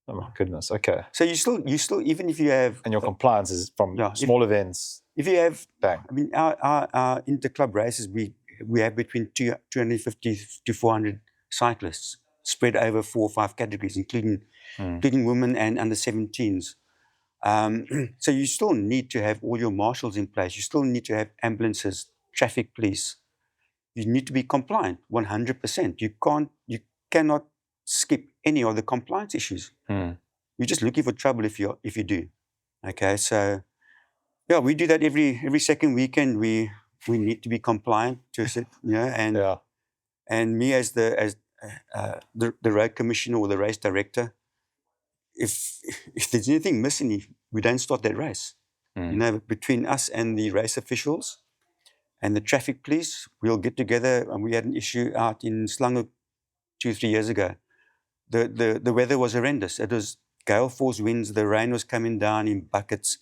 Speaker 1: Oh my goodness. Okay.
Speaker 2: So you still even if you have,
Speaker 1: and your compliance is from small events.
Speaker 2: If you have,
Speaker 1: bang.
Speaker 2: I mean, our inter-club races, we have between 250 to 400 cyclists spread over 4 or 5 categories, including women and under 17s. So you still need to have all your marshals in place. You still need to have ambulances, traffic police. You need to be compliant 100%. You cannot skip any of the compliance issues. You're just looking for trouble if you do. Okay, so yeah, we do that every second weekend. We need to be compliant to sit, and me as the road commissioner or the race director, if there's anything missing, we don't start that race. Between us and the race officials and the traffic police, we'll get together. And we had an issue out in Slango 2-3 years ago. The weather was horrendous. It was gale force winds. The rain was coming down in buckets,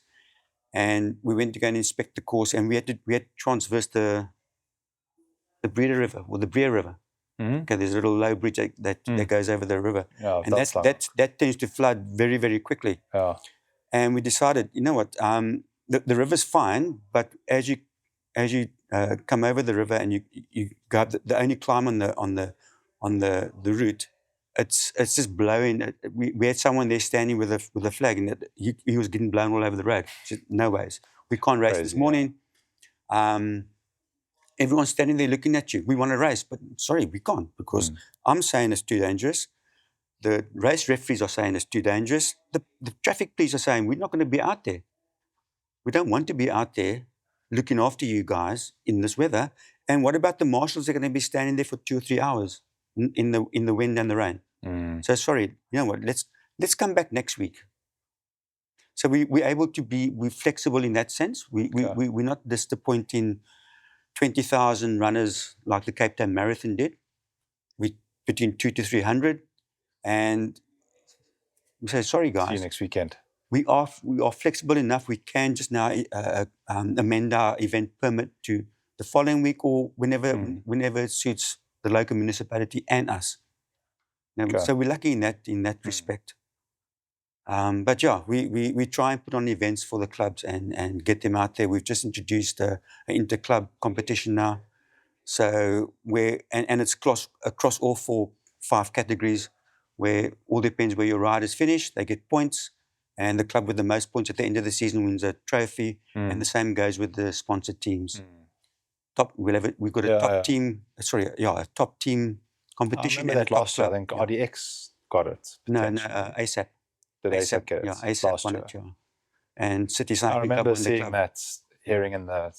Speaker 2: and we went to go and inspect the course. And we had to transverse the Breeder River or the Breer River. Okay, there's a little low bridge that goes over the river, and that tends to flood very, very quickly. And we decided, you know what, the river's fine, but as you come over the river and you go up the only climb on the route, it's just blowing. We had someone there standing with a flag, and he was getting blown all over the road. Said, no ways, we can't race this morning. Everyone's standing there looking at you. We want to race, but sorry, we can't, because I'm saying it's too dangerous. The race referees are saying it's too dangerous. The traffic police are saying we're not going to be out there. We don't want to be out there looking after you guys in this weather. And what about the marshals that are going to be standing there for 2 or 3 hours in the wind and the rain? So sorry, you know what? Let's come back next week. So we're able to we're flexible in that sense. We're not disappointing 20,000 runners like the Cape Town Marathon did. We between 200 to 300, and we say, sorry guys.
Speaker 1: See you next weekend.
Speaker 2: We are flexible enough. We can just now amend our event permit to the following week or whenever it suits the local municipality and us. So we're lucky in that respect. But yeah, we try and put on events for the clubs and get them out there. We've just introduced an inter-club competition now. So and it's across all 5 categories, where all depends where your riders finish, they get points, and the club with the most points at the end of the season wins a trophy, and the same goes with the sponsored teams. We've got a top team. A top team competition.
Speaker 1: I remember that last year. I think RDX got it.
Speaker 2: No, ASAP.
Speaker 1: Did ASAP get it?
Speaker 2: Yeah, ASAP won it. Yeah. And City Cycling
Speaker 1: I remember
Speaker 2: Club
Speaker 1: seeing that, hearing in the.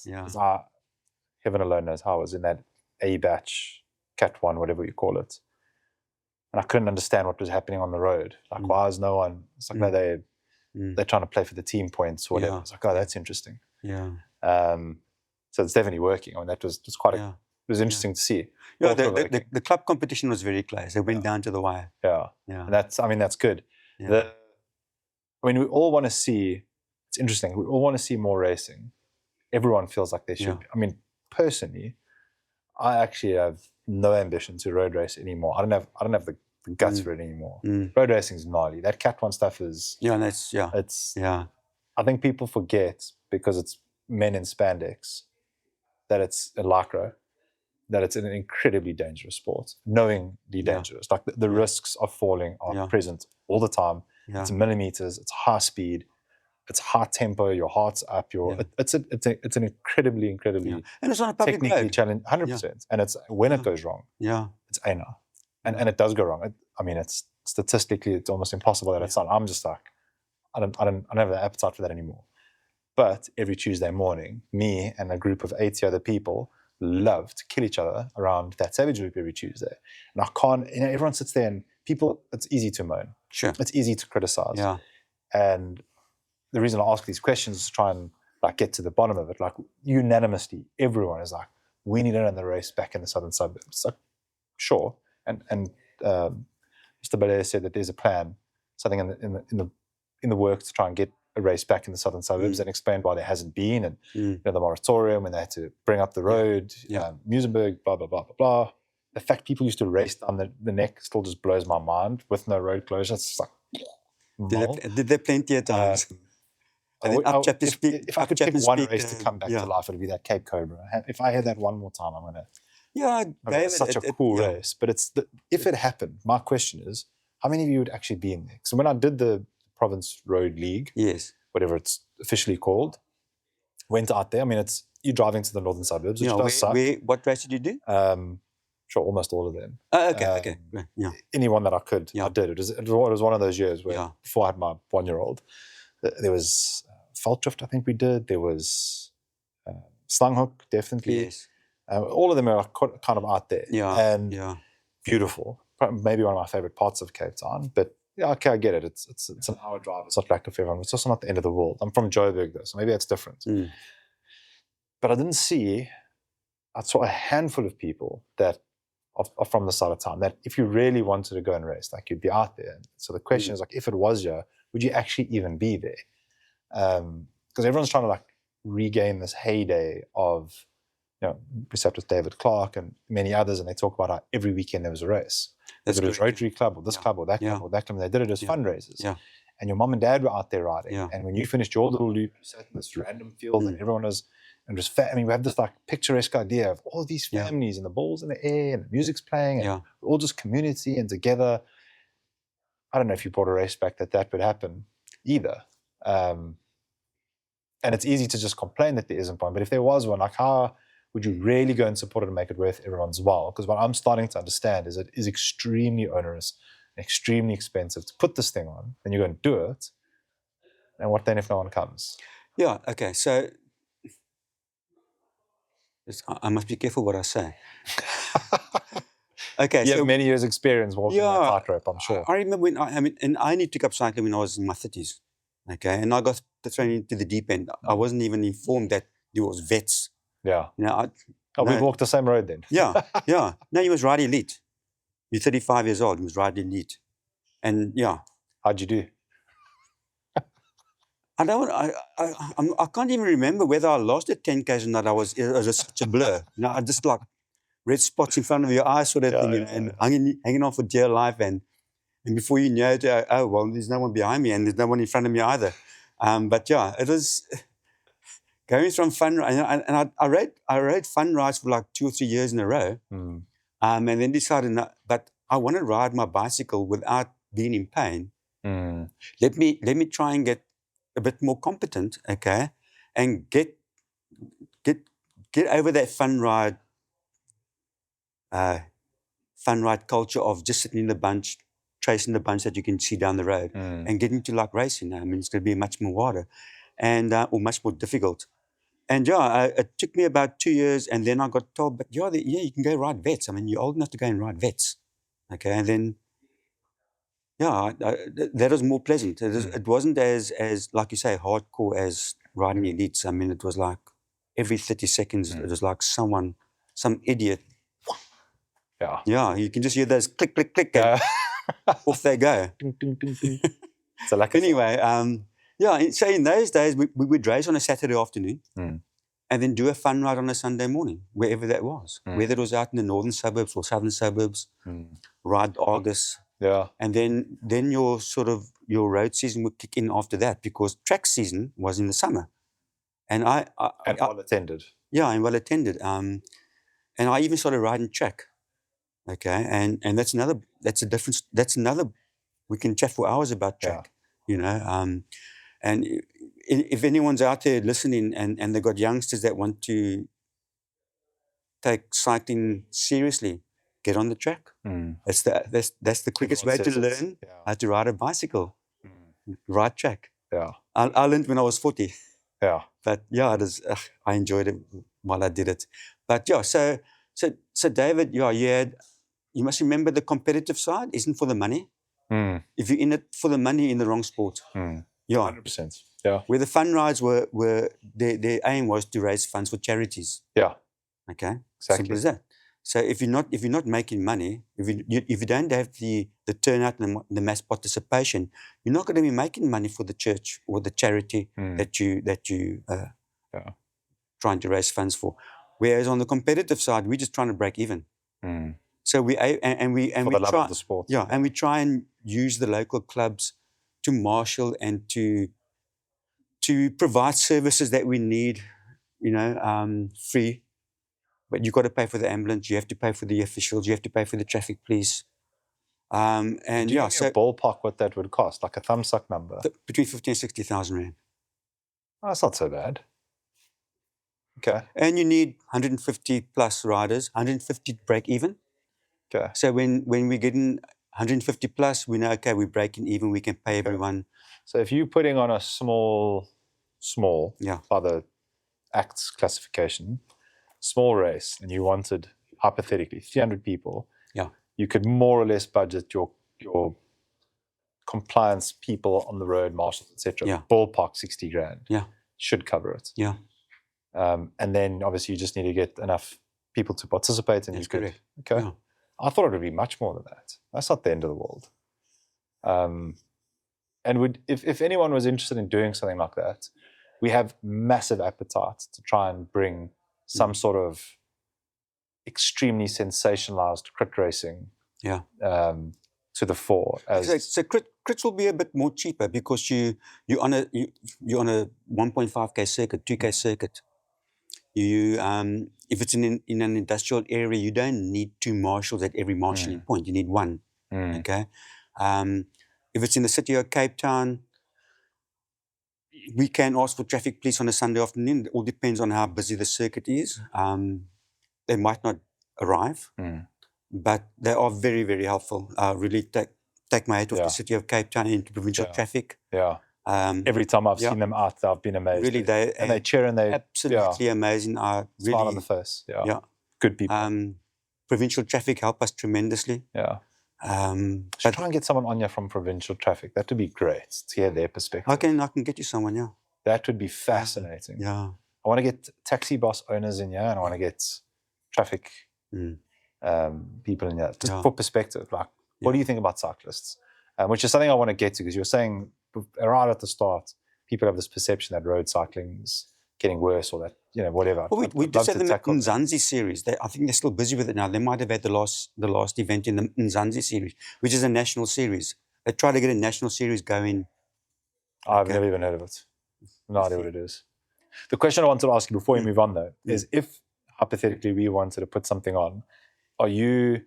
Speaker 1: Heaven alone knows how I was in that A batch, Cat 1, whatever you call it. And I couldn't understand what was happening on the road. Like, why is no one? It's like, no, they're trying to play for the team points or whatever. It's like, oh, that's interesting.
Speaker 2: Yeah.
Speaker 1: So it's definitely working. I mean, that was quite it was interesting to see.
Speaker 2: Yeah, the club competition was very close. They went down to the wire.
Speaker 1: Yeah. And that's good.
Speaker 2: Yeah.
Speaker 1: We all want to see, it's interesting, we all want to see more racing. Everyone feels like they should. I mean, personally, I actually have no ambition to road race anymore. I don't have the guts for it anymore. Road racing is gnarly. That Cat 1 stuff is I think people forget, because it's men in spandex, that it's a lycra, that it's an incredibly dangerous sport, knowingly dangerous. Like the risks of falling are present all the time. It's millimeters, it's high speed, it's high tempo, your heart's up, it's an incredibly
Speaker 2: and it's on a public
Speaker 1: technically challenging, 100%. And it's when it goes wrong, it's ANA. And it does go wrong. It's statistically, it's almost impossible that it's not. I'm just like, I don't have the appetite for that anymore. But every Tuesday morning, me and a group of 80 other people love to kill each other around that Savage Loop every Tuesday. And I can't, everyone sits there and people, it's easy to moan.
Speaker 2: Sure.
Speaker 1: It's easy to criticize.
Speaker 2: Yeah.
Speaker 1: And the reason I ask these questions is to try and like get to the bottom of it. Like unanimously, everyone is like, we need to run the race back in the southern suburbs. It's like, sure. And Mr. Belair said that there's a plan, something in the works to try and get a race back in the southern suburbs, and explained why there hasn't been, and the moratorium, and they had to bring up the road, Musenberg, blah, blah, blah, blah, blah. The fact people used to race down the neck still just blows my mind with no road closure. It's like,
Speaker 2: did they plenty of times. And then
Speaker 1: if I could pick one race to come back to life, it would be that Cape Cobra. If I had that one more time, I'm going to...
Speaker 2: Yeah, David,
Speaker 1: it's such a cool race. But if it happened, my question is, how many of you would actually be in there? So when I did the Province Road League, whatever it's officially called, went out there. I mean, you're driving to the northern suburbs, which does suck.
Speaker 2: What race did you do?
Speaker 1: Sure, almost all of them.
Speaker 2: Okay. Yeah.
Speaker 1: Anyone that I could, I did. It was one of those years where before I had my 1-year-old, there was Veldrift, I think we did. There was Slanghoek, definitely.
Speaker 2: Yes.
Speaker 1: All of them are kind of out there. And beautiful. Maybe one of my favorite parts of Cape Town. But yeah, okay, I get it. It's an hour drive. It's not like for everyone. It's also not the end of the world. I'm from Joburg though, so maybe that's different. But I saw a handful of people that are from the side of town that if you really wanted to go and race, like you'd be out there. So the question is like, if it was you, would you actually even be there? Because everyone's trying to like regain this heyday of, we sat with David Clark and many others, and they talk about how every weekend there was a race. Whether it was Rotary Club or this club or that club or that club, and they did it as fundraisers. And your mom and dad were out there riding. And when you finished your little loop, you sat in this random field and everyone was, and just we have this like picturesque idea of all these families and the balls in the air and the music's playing and we're all just community and together. I don't know if you brought a race back that would happen either. And it's easy to just complain that there isn't one, but if there was one, like how would you really go and support it and make it worth everyone's while? Because what I'm starting to understand is it is extremely onerous, extremely expensive to put this thing on, then you go and do it. And what then if no one comes?
Speaker 2: Yeah, okay. So I must be careful what I say. Okay,
Speaker 1: you have many years' experience walking that tightrope, I'm sure.
Speaker 2: I remember and I only took up cycling when I was in my 30s. Okay, and I got thrown into the deep end. I wasn't even informed that there was vets.
Speaker 1: Yeah. We walked the same road then.
Speaker 2: Yeah. No, you must ride elite. You're 35 years old. You must ride elite. And
Speaker 1: how'd you do?
Speaker 2: I can't even remember whether I lost at 10Ks or not. It was such a blur. I just like red spots in front of your eyes, sort of thing, and hanging on for dear life. And before you know it, there's no one behind me and there's no one in front of me either. But it was going from fun, and I rode fun rides for like 2 or 3 years in a row, and then decided, but I want to ride my bicycle without being in pain. Let me try and get a bit more competent, okay, and get over that fun ride culture of just sitting in the bunch, tracing the bunch that you can see down the road, and getting to like racing. I mean, it's going to be much more harder, and or much more difficult. And it took me about 2 years, and then I got told, but you can go ride vets. I mean, you're old enough to go and ride vets, okay, and then. That was more pleasant. It wasn't as like you say, hardcore as riding elites. I mean, it was like every 30 seconds, it was like some idiot. Yeah, you can just hear those click, click, click, and off they go.
Speaker 1: So like
Speaker 2: anyway, so in those days, we would race on a Saturday afternoon and then do a fun ride on a Sunday morning, wherever that was. Whether it was out in the northern suburbs or southern suburbs, ride Argus.
Speaker 1: Yeah.
Speaker 2: And then your road season would kick in after that, because track season was in the summer. And I
Speaker 1: well attended.
Speaker 2: Yeah, and well attended. And I even started riding track. Okay. And that's a difference. That's another, we can chat for hours about track, and if anyone's out there listening and they've got youngsters that want to take cycling seriously, get on the track. That's the quickest way to learn how to ride a bicycle. Ride track.
Speaker 1: Yeah.
Speaker 2: I learned when I was 40.
Speaker 1: Yeah.
Speaker 2: But it is, I enjoyed it while I did it. But so David, you must remember the competitive side isn't for the money. If you're in it for the money, you're in the wrong sport.
Speaker 1: 100%. Yeah.
Speaker 2: Where the fun rides were their aim was to raise funds for charities.
Speaker 1: Yeah.
Speaker 2: Okay.
Speaker 1: Exactly.
Speaker 2: Simple as that. So if you're not making money, if you don't have the turnout and the mass participation, you're not going to be making money for the church or the charity that you
Speaker 1: Yeah.
Speaker 2: trying to raise funds for. Whereas on the competitive side, we're just trying to break even. So we
Speaker 1: For the love
Speaker 2: try,
Speaker 1: of the sport.
Speaker 2: yeah, and we try and use the local clubs to marshal and to provide services that we need, free. But you've got to pay for the ambulance, you have to pay for the officials, you have to pay for the traffic police. And
Speaker 1: Do you
Speaker 2: yeah,
Speaker 1: give me a ballpark what that would cost, like a thumbsuck number?
Speaker 2: Between 50 and 60,000 rand.
Speaker 1: Oh, that's not so bad. Okay.
Speaker 2: And you need 150 plus riders, 150 to break even.
Speaker 1: Okay.
Speaker 2: So when we're getting 150 plus, we know, okay, we're breaking even, we can pay everyone.
Speaker 1: So if you're putting on a small,
Speaker 2: Yeah.
Speaker 1: by the Acts classification, small race, and you wanted, hypothetically, 300 people,
Speaker 2: Yeah.
Speaker 1: you could more or less budget your compliance people on the road, marshals, etc.
Speaker 2: Yeah.
Speaker 1: Ballpark 60 grand.
Speaker 2: Yeah.
Speaker 1: Should cover it.
Speaker 2: Yeah.
Speaker 1: And then obviously you just need to get enough people to participate, and
Speaker 2: That's
Speaker 1: you could.
Speaker 2: correct.
Speaker 1: Okay.
Speaker 2: Yeah.
Speaker 1: I thought it would be much more than that. That's not the end of the world. And if anyone was interested in doing something like that, we have massive appetite to try and bring some sort of extremely sensationalized crit racing
Speaker 2: Yeah.
Speaker 1: to the fore.
Speaker 2: So crits will be a bit more cheaper because you're on a 1.5k circuit, 2k circuit. You if it's in an industrial area, you don't need 2 marshals at every marshalling point. You need 1. Okay. If it's in the city of Cape Town, we can ask for traffic police on a Sunday afternoon. It all depends on how busy the circuit is. They might not arrive, but they are very, very helpful. Really take my hat off the city of Cape Town into provincial traffic.
Speaker 1: Yeah. Every time I've seen them out, I've been amazed.
Speaker 2: Really,
Speaker 1: they cheer and they
Speaker 2: absolutely amazing.
Speaker 1: Smile
Speaker 2: Really,
Speaker 1: on the face. Yeah. Good people.
Speaker 2: Provincial traffic help us tremendously.
Speaker 1: Yeah.
Speaker 2: But
Speaker 1: try and get someone on here from provincial traffic. That would be great to hear their perspective.
Speaker 2: I can get you someone. Yeah.
Speaker 1: That would be fascinating.
Speaker 2: Yeah.
Speaker 1: I want to get taxi bus owners in here, and I want to get traffic people in here, just for perspective. Like, what do you think about cyclists? Which is something I want to get to, because you were saying right at the start, people have this perception that road cycling is getting worse, or that, whatever.
Speaker 2: Well, we did say the Nzansi series. I think they're still busy with it now. They might have had the last event in the Nzansi series, which is a national series. They try to get a national series going.
Speaker 1: I've never even heard of it. No idea what it is. The question I wanted to ask you before we move on, though, is if hypothetically we wanted to put something on, are you,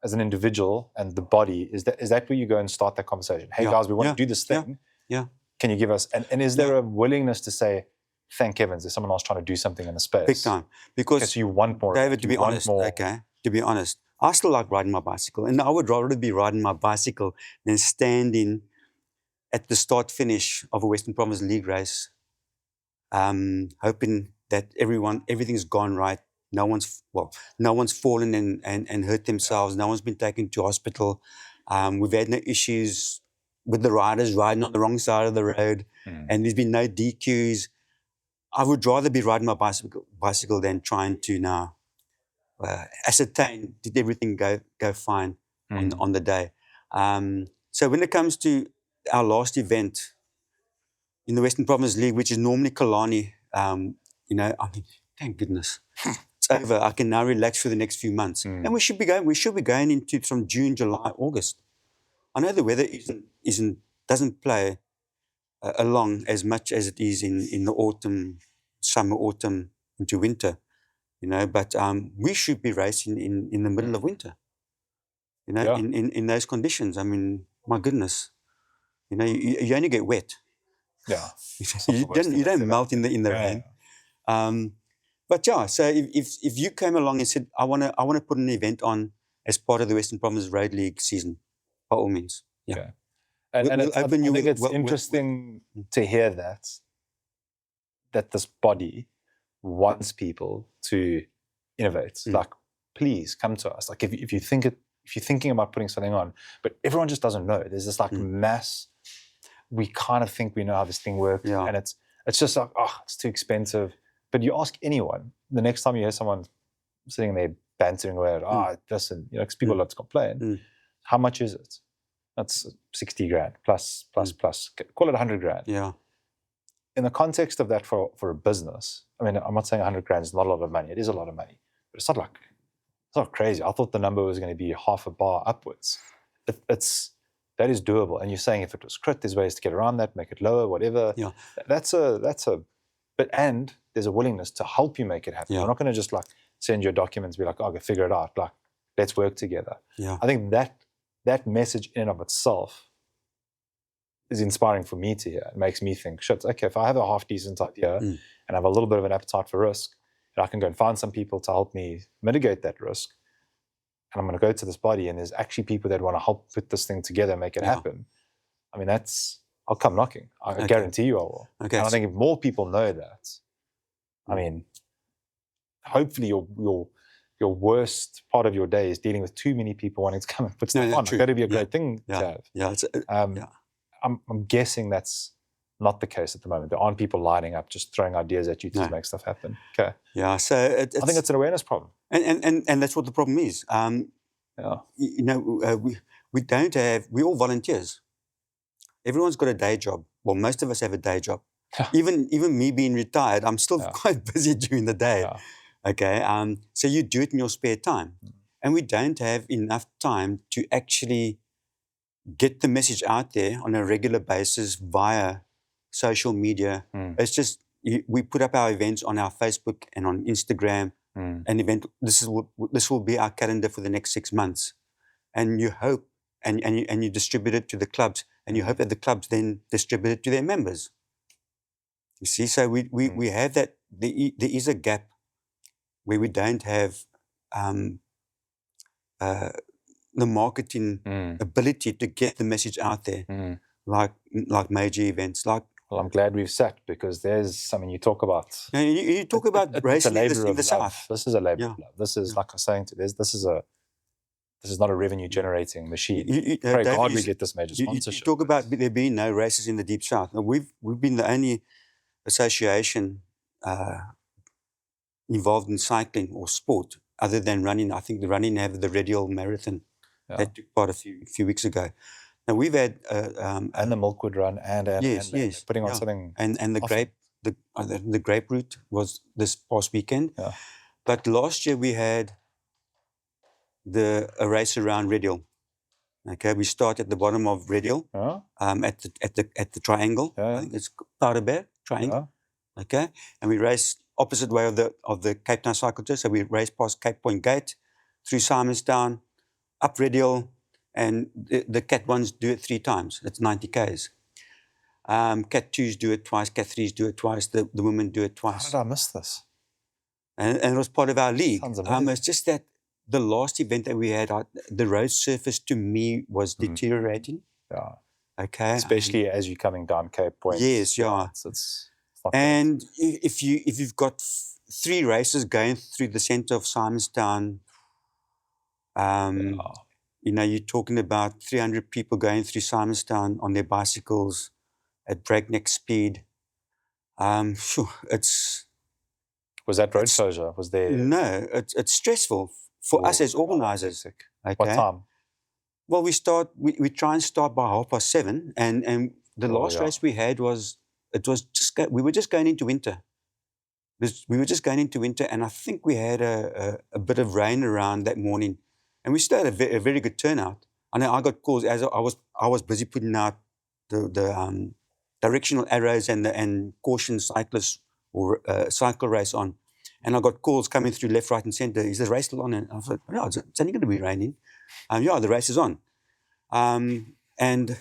Speaker 1: as an individual and the body, is that where you go and start that conversation? Hey guys, we want to do this thing.
Speaker 2: Yeah.
Speaker 1: Can you give us, and is there a willingness to say, thank heavens, there's someone else trying to do something in the space?
Speaker 2: Big time. Because
Speaker 1: so you want more.
Speaker 2: David, to be honest, I still like riding my bicycle, and I would rather be riding my bicycle than standing at the start-finish of a Western Province League race, hoping that everything's gone right. No one's fallen and hurt themselves. No one's been taken to hospital. We've had no issues with the riders riding on the wrong side of the road, and there's been no DQs. I would rather be riding my bicycle than trying to now ascertain did everything go fine on the day. So when it comes to our last event in the Western Province League, which is normally Kalani, thank goodness. It's over. I can now relax for the next few months. And we should be going into from June, July, August. I know the weather doesn't play along as much as it is in the autumn, summer, autumn into winter, but we should be racing in the middle of winter, in those conditions. I mean, my goodness, you only get wet.
Speaker 1: Yeah.
Speaker 2: you don't melt in the rain. But yeah, so if you came along and said, I want to put an event on as part of the Western Province Road League season, by all means. Yeah.
Speaker 1: Okay. And I think it's interesting to hear that this body wants people to innovate. Like, please come to us. Like, if you're thinking about putting something on, but everyone just doesn't know. There's this mass. We kind of think we know how this thing works, and it's just like, it's too expensive. But you ask anyone, the next time you hear someone sitting there bantering away at, listen, you know, because people love to complain.
Speaker 2: Mm.
Speaker 1: How much is it? That's 60 grand plus, call it 100 grand.
Speaker 2: Yeah.
Speaker 1: In the context of that for a business, I mean, I'm not saying 100 grand is not a lot of money. It is a lot of money, but it's not crazy. I thought the number was going to be half a bar upwards. That is doable. And you're saying if it was crit, there's ways to get around that, make it lower, whatever.
Speaker 2: Yeah.
Speaker 1: And there's a willingness to help you make it happen.
Speaker 2: Yeah.
Speaker 1: We're not going to just like send you documents, be like, okay, figure it out. Like, let's work together.
Speaker 2: Yeah.
Speaker 1: I think that message in and of itself is inspiring for me to hear. It makes me think, shit, okay, if I have a half decent idea and I have a little bit of an appetite for risk, and I can go and find some people to help me mitigate that risk, and I'm going to go to this body and there's actually people that want to help put this thing together and make it happen. I mean, I'll come knocking. I guarantee you I will.
Speaker 2: Okay.
Speaker 1: And I think if more people know that, I mean, hopefully your worst part of your day is dealing with too many people wanting to come and put stuff on. It's got to be a great thing to have.
Speaker 2: Yeah.
Speaker 1: I'm guessing that's not the case at the moment. There aren't people lining up just throwing ideas at you to make stuff happen. Okay.
Speaker 2: Yeah. So
Speaker 1: I think it's an awareness problem.
Speaker 2: And that's what the problem is. You know, we're all volunteers. Everyone's got a day job. Well, most of us have a day job. Even me being retired, I'm still quite busy during the day.
Speaker 1: Yeah.
Speaker 2: Okay. So you do it in your spare time. And we don't have enough time to actually get the message out there on a regular basis via social media. It's just, we put up our events on our Facebook and on Instagram. An event, this will be our calendar for the next 6 months. And you hope, and you distribute it to the clubs, and you hope that the clubs then distribute it to their members. You see, so we have that, there is a gap where we don't have the marketing ability to get the message out there, like major events, like.
Speaker 1: Well, I'm glad we've sat, because there's something you talk about.
Speaker 2: You talk about racing in the South.
Speaker 1: This is a labor of love. This is, like I was saying to this is not a revenue generating machine. Pray God we get this major sponsorship.
Speaker 2: You talk about there being no races in the Deep South. Now, we've been the only association involved in cycling or sport other than running. I think the running have the Radial marathon that took part a few weeks ago. Now we've had
Speaker 1: and the Milkwood Run and putting on something,
Speaker 2: and the grape route was this past weekend.
Speaker 1: Yeah.
Speaker 2: But last year we had a race around Radial. Okay, we start at the bottom of Radial, at the triangle. I think it's Powderbear Triangle. Okay, and we race opposite way of the Cape Town Cycle Tour. So we race past Cape Point Gate, through Simonstown, up Radial. And the Cat 1s do it 3 times. It's 90 Ks. Cat 2s do it twice. Cat 3s do it twice. The women do it twice.
Speaker 1: How did I miss this?
Speaker 2: And it was part of our league.
Speaker 1: Sounds amazing.
Speaker 2: It's just that the last event that we had, the road surface to me was deteriorating.
Speaker 1: Yeah.
Speaker 2: Okay.
Speaker 1: Especially as you're coming down Cape Point.
Speaker 2: Yes, yeah.
Speaker 1: It's
Speaker 2: and if you've got 3 races going through the centre of Simonstown, you know, you're talking about 300 people going through Simonstown on their bicycles at breakneck speed. Was
Speaker 1: that road closure? Was there?
Speaker 2: No, it's stressful for us as organisers. Okay.
Speaker 1: What time?
Speaker 2: Well, we try and start by 7:30, and the last race we had we were just going into winter. We were just going into winter, and I think we had a bit of rain around that morning. And we still had a very good turnout. I know I got calls as I was busy putting out the directional arrows and caution cyclists or cycle race on, and I got calls coming through left, right, and centre. Is the race still on? And I thought, yeah, it's only going to be raining. The race is on. And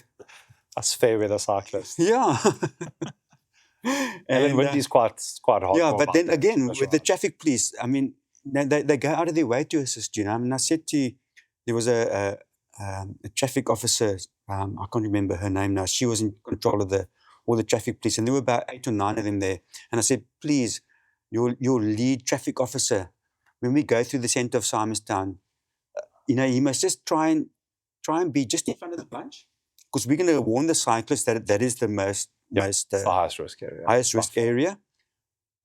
Speaker 1: that's fair weather cyclists.
Speaker 2: Yeah.
Speaker 1: And Windy's quite hard.
Speaker 2: Yeah, but then again, with the traffic police, I mean, they go out of their way to assist you. I mean, I said to you, there was a traffic officer, I can't remember her name now. She was in control of all the traffic police, and there were about 8 or 9 of them there. And I said, please, your lead traffic officer, when we go through the centre of Simonstown, you know, he must just try and be just in front of the bunch, because we're going to warn the cyclists that is the the highest
Speaker 1: risk area.
Speaker 2: Highest risk area.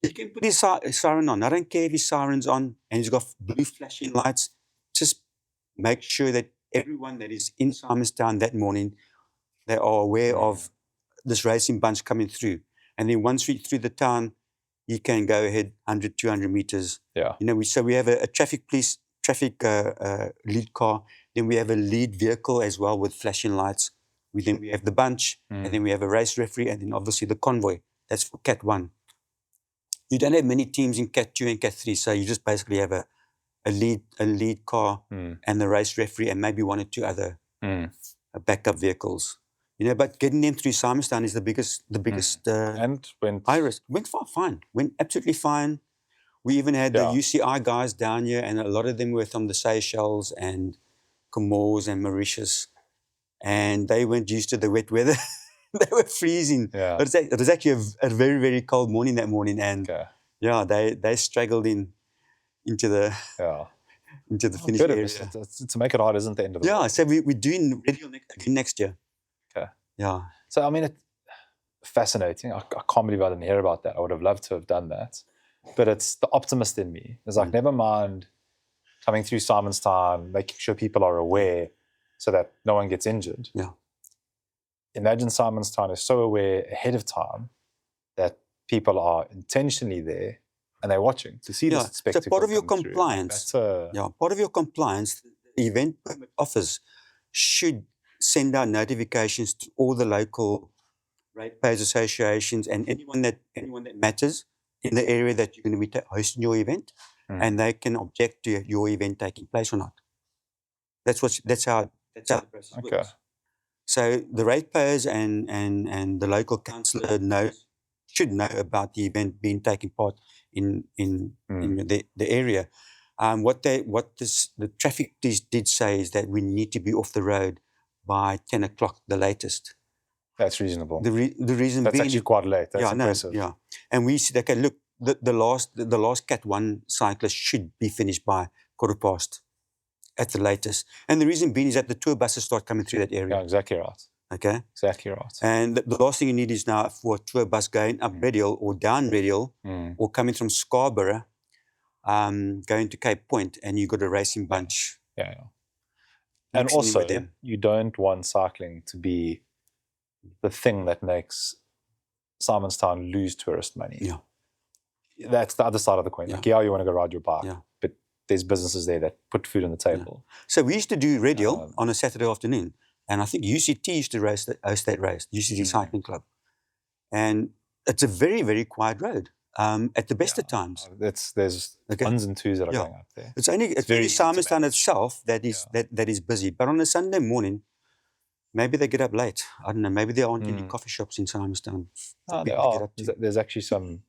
Speaker 2: He can put his siren on. I don't care if his siren's on and he's got blue flashing lights. Just make sure that everyone that is in Simonstown that morning, they are aware of this racing bunch coming through. And then once we're through the town, you can go ahead 100, 200 meters.
Speaker 1: Yeah.
Speaker 2: You know, so we have a traffic lead car. Then we have a lead vehicle as well with flashing lights. Then we have the bunch, and then we have a race referee, and then obviously the convoy. That's for Cat 1. You don't have many teams in Cat 2 and Cat 3, so you just basically have a lead car and the race referee and maybe one or two other backup vehicles. You know, but getting them through Simonstown is the biggest.
Speaker 1: And
Speaker 2: went fine. Went absolutely fine. We even had the UCI guys down here, and a lot of them were from the Seychelles and Comores and Mauritius, and they weren't used to the wet weather. They were freezing.
Speaker 1: Yeah.
Speaker 2: It was actually a very, very cold morning that morning, and they struggled into the finish area.
Speaker 1: To make it hard isn't the end of the world.
Speaker 2: So we're doing Radial next year.
Speaker 1: Okay.
Speaker 2: Yeah.
Speaker 1: So I mean, it's fascinating. I can't believe I didn't hear about that. I would have loved to have done that. But it's the optimist in me. It's like, never mind coming through Simonstown, making sure people are aware so that no one gets injured.
Speaker 2: Yeah.
Speaker 1: Imagine Simonstown is so aware ahead of time that people are intentionally there and they're watching to see this spectacle.
Speaker 2: So part of your
Speaker 1: come
Speaker 2: compliance,
Speaker 1: through.
Speaker 2: part of your compliance, the event permit office should send out notifications to all the local ratepayers associations and anyone that matters in the area that you're going to be hosting your event, and they can object to your event taking place or not. That's how the process works. So the ratepayers and the local councillor should know about the event being taking part in the area. What the traffic did say is that we need to be off the road by 10 o'clock, the latest.
Speaker 1: That's reasonable.
Speaker 2: The reason
Speaker 1: that's
Speaker 2: being,
Speaker 1: actually quite late. That's impressive.
Speaker 2: And we said, okay, look, the last Cat 1 cyclist should be finished by 15:15 at the latest. And the reason being is that the tour buses start coming through that area.
Speaker 1: Yeah, exactly right.
Speaker 2: Okay?
Speaker 1: Exactly right.
Speaker 2: And the last thing you need is now for a tour bus going up Radial or down Radial or coming from Scarborough, going to Cape Point, and you've got a racing bunch.
Speaker 1: Yeah. And also, you don't want cycling to be the thing that makes Simonstown lose tourist money.
Speaker 2: Yeah.
Speaker 1: That's the other side of the coin. Like, you want to go ride your bike, but there's businesses there that put food on the table.
Speaker 2: So we used to do Radial on a Saturday afternoon, and I think UCT used to host that race, UCT Cycling Club. And it's a very, very quiet road at the best of times.
Speaker 1: There's ones and twos that are going up there.
Speaker 2: It's only Simonstown itself that is busy. But on a Sunday morning, maybe they get up late. I don't know. Maybe there aren't any coffee shops in Simonstown.
Speaker 1: There are. There's actually some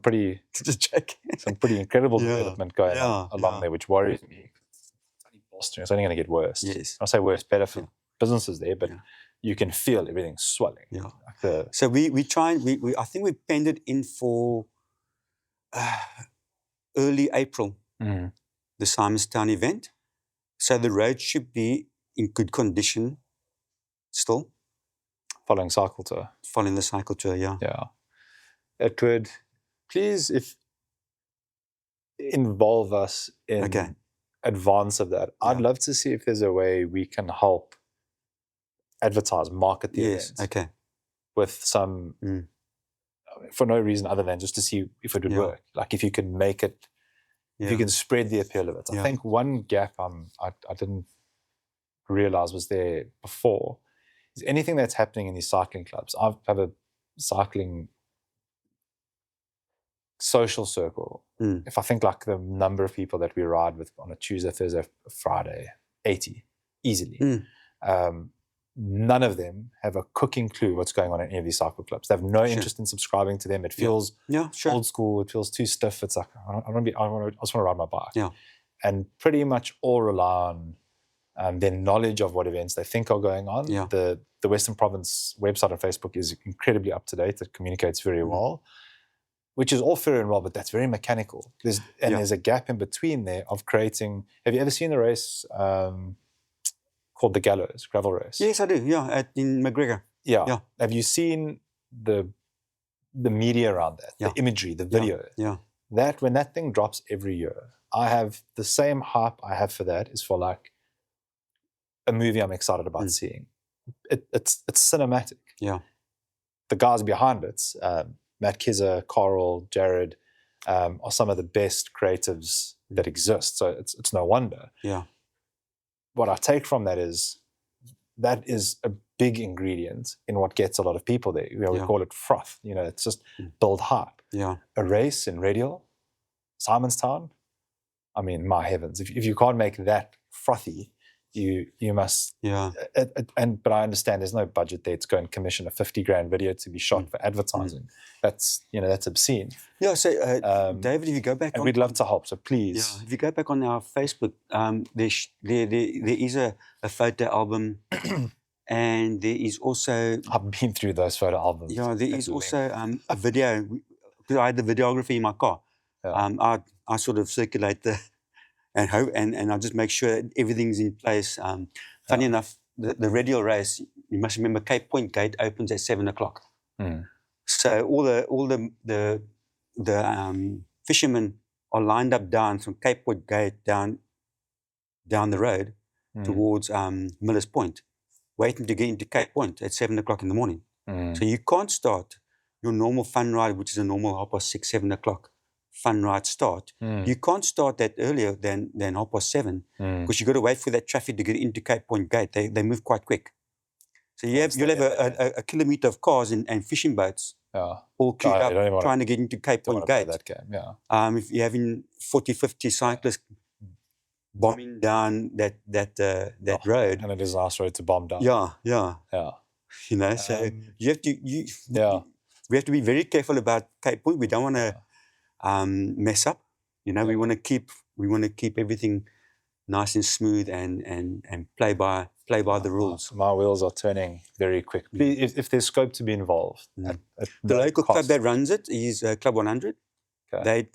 Speaker 1: pretty incredible development going on along there, which worries me. It's only Boston. It's only going to get worse.
Speaker 2: Yes.
Speaker 1: I'll say worse, better for businesses there, but you can feel everything swelling.
Speaker 2: Yeah.
Speaker 1: Like
Speaker 2: so we try and I think we penned it in for early April, the Simonstown event. So the road should be in good condition still.
Speaker 1: Following cycle tour.
Speaker 2: Following the cycle tour, yeah.
Speaker 1: Yeah. It would please involve us in advance of that. I'd love to see if there's a way we can help advertise, market the event with some, for no reason other than just to see if it would work. Like if you can make it, if you can spread the appeal of it. I think one gap I didn't realize was there before is anything that's happening in these cycling clubs. I have a cycling social circle. If I think like the number of people that we ride with on a Tuesday, Thursday, Friday, 80 easily. None of them have a cooking clue what's going on in any of these cycle clubs. They have no interest in subscribing to them. It feels old school. It feels too stiff. It's like I just want to ride my bike. And pretty much all rely on their knowledge of what events they think are going on. The Western Province website on Facebook is incredibly up to date. It communicates very well, which is all fair and well, but that's very mechanical. There's a gap in between there of creating. Have you ever seen the race called the Gallows gravel race?
Speaker 2: Yes, I do. Yeah, in McGregor.
Speaker 1: Yeah. Have you seen the the media around that,
Speaker 2: Yeah.
Speaker 1: the imagery, the
Speaker 2: Yeah.
Speaker 1: video.
Speaker 2: Yeah.
Speaker 1: That when that thing drops every year, I have the same hype I have for that is for like a movie I'm excited about seeing. It's cinematic.
Speaker 2: Yeah.
Speaker 1: The guys behind it, Matt Kizzer, Carl, Jared, are some of the best creatives that exist. So it's no wonder.
Speaker 2: Yeah.
Speaker 1: What I take from that is a big ingredient in what gets a lot of people there. We
Speaker 2: Yeah.
Speaker 1: call it froth. It's just build hype.
Speaker 2: Yeah.
Speaker 1: A race in Radial, Simonstown. I mean, my heavens! If you can't make that frothy, you must.
Speaker 2: Yeah.
Speaker 1: But I understand there's no budget there to go and commission a 50 grand video to be shot for advertising. That's obscene.
Speaker 2: Yeah. So David, if you go back,
Speaker 1: and we'd love to help. So please,
Speaker 2: yeah, if you go back on our Facebook, there is a photo album, and there is also
Speaker 1: I've been through those photo albums.
Speaker 2: Yeah, there is also a video. Because I had the videography in my car.
Speaker 1: Yeah.
Speaker 2: I sort of circulate and I just make sure everything's in place. Funny enough, the Radial race, you must remember Cape Point Gate opens at 7:00. So all the fishermen are lined up down from Cape Point Gate down the road towards Miller's Point, waiting to get into Cape Point at 7:00 in the morning. So you can't start your normal fun ride, which is a normal 6:30, 7:00 fun ride start. You can't start that earlier than 7:30 because you've got to wait for that traffic to get into Cape Point Gate. They move quite quick. So you'll have a kilometre of cars and fishing boats all queued up trying to get into Cape Point Gate.
Speaker 1: That game. Yeah.
Speaker 2: If you're having 40, 50 cyclists bombing down that road.
Speaker 1: And a disaster road to bomb down.
Speaker 2: Yeah. So you have to we have to be very careful about Cape Point. We don't want to mess up. We want to keep everything nice and smooth and play by the rules.
Speaker 1: My wheels are turning very quick. Please, if there's scope to be involved, at
Speaker 2: the local club that runs it is Club 100. Okay.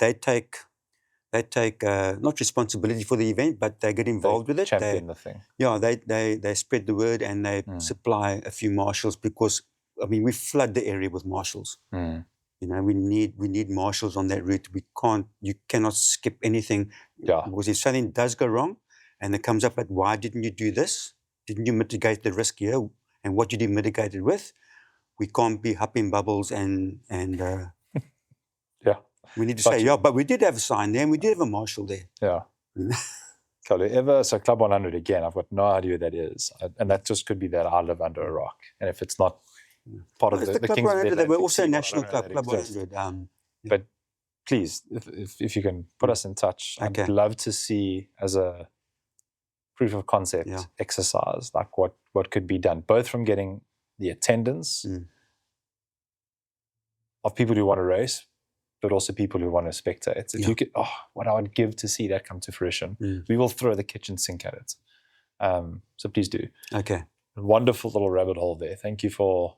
Speaker 2: They take not responsibility for the event, but they get involved with it.
Speaker 1: Champion the thing.
Speaker 2: Yeah, they spread the word and they supply a few marshals because we flood the area with marshals. We need marshals on that route. You cannot skip anything.
Speaker 1: Yeah.
Speaker 2: Because if something does go wrong, and it comes up at why didn't you do this? Didn't you mitigate the risk here? And what did you mitigate it with? We can't be hopping bubbles and
Speaker 1: yeah.
Speaker 2: We need to say, but we did have a sign there and we did have a marshal there.
Speaker 1: Yeah. So Club 100 again, I've got no idea what that is. And that just could be that I live under a rock. And if it's not part of the
Speaker 2: Club
Speaker 1: King's
Speaker 2: 100, they were also a
Speaker 1: team,
Speaker 2: national club, Club 100.
Speaker 1: But please, if you can put us in touch,
Speaker 2: Okay.
Speaker 1: I'd love to see as a proof of concept exercise, like what could be done, both from getting the attendance of people who want to race, but also people who want to spectate. If you could, what I would give to see that come to fruition. We will throw the kitchen sink at it. So please do.
Speaker 2: Okay.
Speaker 1: Wonderful little rabbit hole there. Thank you for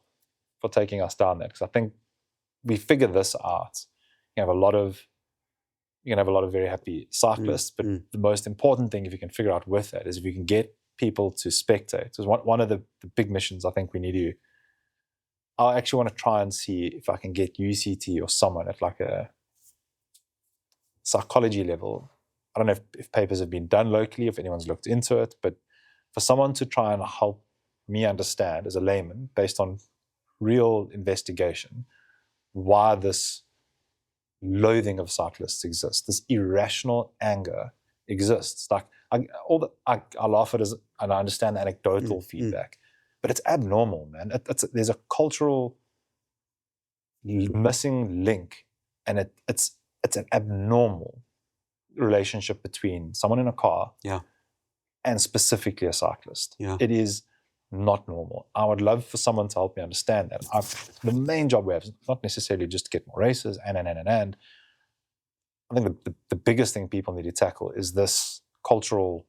Speaker 1: taking us down there, because I think we figured this out. You have a lot of very happy cyclists, but the most important thing, if you can figure out with that, is if you can get people to spectate. So one of the big missions I think we need to. I actually want to try and see if I can get UCT or someone at like a psychology level. I don't know if papers have been done locally, if anyone's looked into it, but for someone to try and help me understand as a layman, based on real investigation, why this loathing of cyclists exists, this irrational anger exists. Like I laugh at it and I understand the anecdotal feedback, but it's abnormal, man. There's a cultural missing link, and it's an abnormal relationship between someone in a car and specifically a cyclist. It is not normal. I would love for someone to help me understand that. The main job we have is not necessarily just to get more races and. I think the biggest thing people need to tackle is this cultural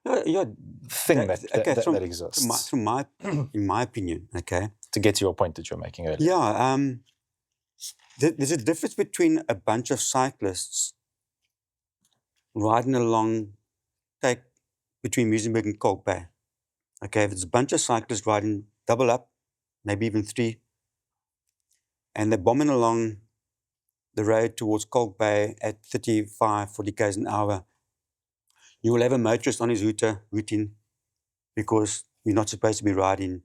Speaker 1: thing that exists.
Speaker 2: In my opinion, okay.
Speaker 1: To get to your point that you're making earlier.
Speaker 2: Yeah, there's a difference between a bunch of cyclists riding along, between Muizenberg and Kalk Bay. Okay, if it's a bunch of cyclists riding double up, maybe even three, and they're bombing along the road towards Colk Bay at 35, 40 k's an hour. You will have a motorist on his hooter hooting because you're not supposed to be riding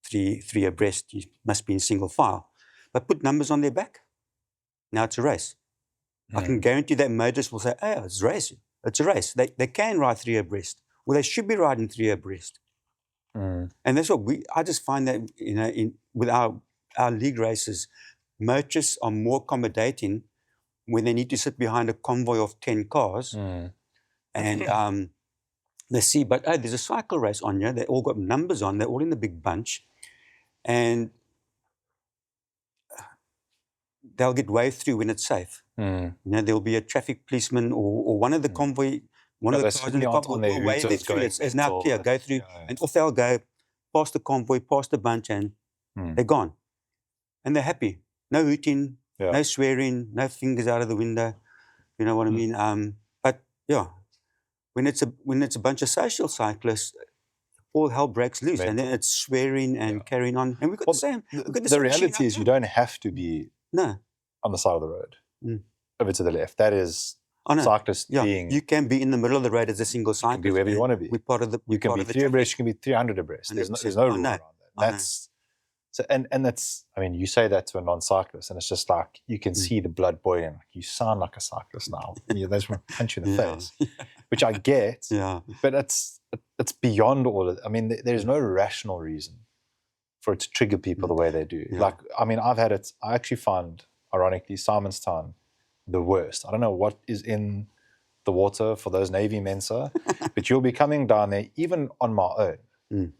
Speaker 2: three abreast. You must be in single file. But put numbers on their back. Now it's a race. I can guarantee that motorists will say, oh, it's a race. It's a race. They can ride three abreast. Well, they should be riding three abreast. And that's what I just find that, with our league races, motorists are more accommodating when they need to sit behind a convoy of 10 cars and they see, but oh, there's a cycle race on here. They all got numbers on. They're all in the big bunch. And they'll get waved through when it's safe. There'll be a traffic policeman or one of the convoy, one of the cars in the convoy will wave it through. It's now clear, go through. And off they'll go, past the convoy, past the bunch, and they're gone. And they're happy. No hooting, no swearing, no fingers out of the window. You know what I mean? But yeah, when it's a bunch of social cyclists, all hell breaks loose, and then it's swearing and carrying on. And we've got the same.
Speaker 1: The reality is, you don't have to be on the side of the road, over to the left. That is cyclists being.
Speaker 2: You can be in the middle of the road as a single cyclist.
Speaker 1: You can be wherever you want to be.
Speaker 2: We're part of the.
Speaker 1: You can be 3 abreast. You can be 300 abreast. There's no rule around that. That's so, and that's. I mean, you say that to a non-cyclist, and it's just like you can see the blood boiling. Like, you sound like a cyclist now. They just want to punch you in the face, which I get. But it's beyond all of. I mean, there's no rational reason for it to trigger people the way they do. Like, I mean, I've had it. I actually find, ironically, Simonstown the worst. I don't know what is in the water for those Navy Mensa, but you'll be coming down there, even on my own,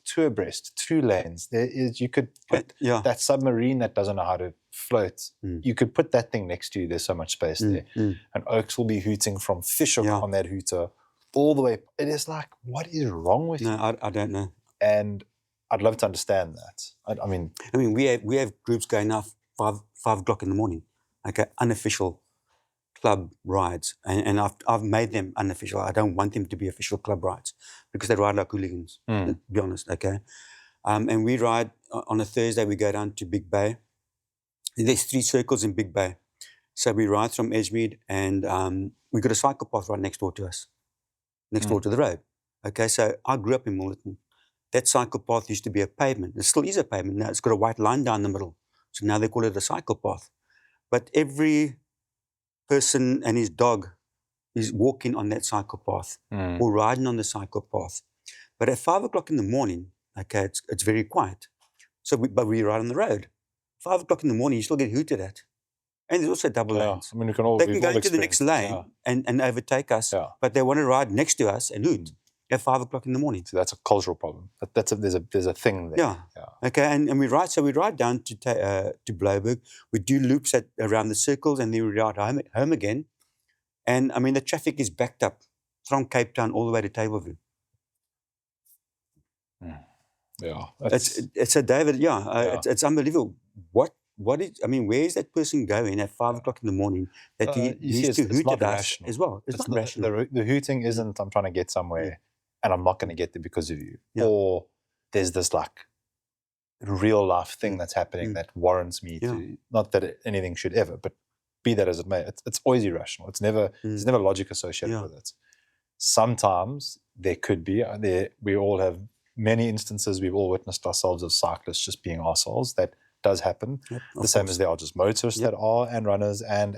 Speaker 1: 2 abreast, 2 lanes. You could put that submarine that doesn't know how to float, you could put that thing next to you. There's so much space there. And Oaks will be hooting from Fisher on that hooter all the way. It is like, what is wrong with you?
Speaker 2: No, I don't know.
Speaker 1: And I'd love to understand that. I mean,
Speaker 2: we have groups going now 5 o'clock in the morning, okay, unofficial club rides, and I've made them unofficial. I don't want them to be official club rides because they ride like hooligans. To be honest, okay. And we ride on a Thursday. We go down to Big Bay. There's 3 circles in Big Bay, so we ride from Edgemead, and we got a cycle path right next door to us, next door to the road. Okay, so I grew up in Milnerton. That cycle path used to be a pavement. It still is a pavement now. It's got a white line down the middle. So now they call it a cycle path. But every person and his dog is walking on that cycle path or riding on the cycle path. But at 5 o'clock in the morning, okay, it's very quiet. So but we ride on the road. 5 o'clock in the morning, you still get hooted at. And there's also double lanes.
Speaker 1: I mean,
Speaker 2: they can go into the next lane and overtake us, but they want to ride next to us and hoot at 5 o'clock in the morning.
Speaker 1: So that's a cultural problem. There's a thing there.
Speaker 2: Okay, and we ride down to Blouberg. We do loops around the circles, and then we ride home again. And I mean, the traffic is backed up from Cape Town all the way to Tableview. It's a David. It's unbelievable. What is? I mean, where is that person going at 5 o'clock in the morning that he needs to hoot at us as well? It's not rational.
Speaker 1: The hooting isn't, I'm trying to get somewhere and I'm not going to get there because of you. Or there's this like real life thing that's happening that warrants me to, not that anything should ever, but be that as it may, it's always irrational. There's never logic associated with it. Sometimes there could be, we all have many instances, we've all witnessed ourselves as cyclists just being arseholes. That does happen. The same as there are just motorists that are, and runners and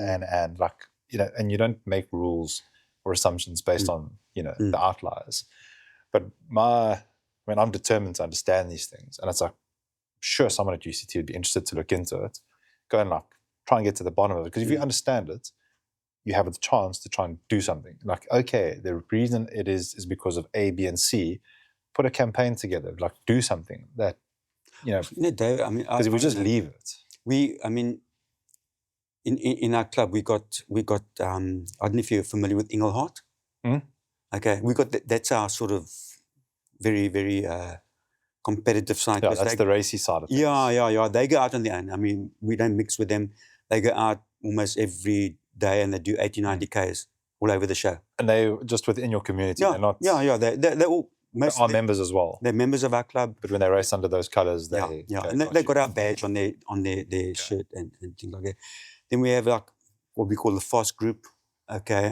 Speaker 1: like, and you don't make rules or assumptions based on, the outliers. But I'm determined to understand these things. And it's like, sure, someone at UCT would be interested to look into it. Go and like, try and get to the bottom of it. Because if you understand it, you have the chance to try and do something. Like, okay, the reason it is because of A, B, and C. Put a campaign together, like do something that,
Speaker 2: Dave, I mean,
Speaker 1: because if we just leave it.
Speaker 2: In our club, we got. I don't know if you're familiar with Engelhart. Okay, we got that's our sort of very, very competitive cyclists.
Speaker 1: Yeah, that's the racy side of things.
Speaker 2: Yeah. They go out on their own. I mean, we don't mix with them. They go out almost every day and they do 80, 90 Ks all over the show.
Speaker 1: And they just within your community. They're not.
Speaker 2: Yeah. They're all
Speaker 1: Are members as well.
Speaker 2: They're members of our club.
Speaker 1: But when they race under those colours, they
Speaker 2: and they got our badge on their shirt and things like that. Then we have like what we call the fast group. Okay,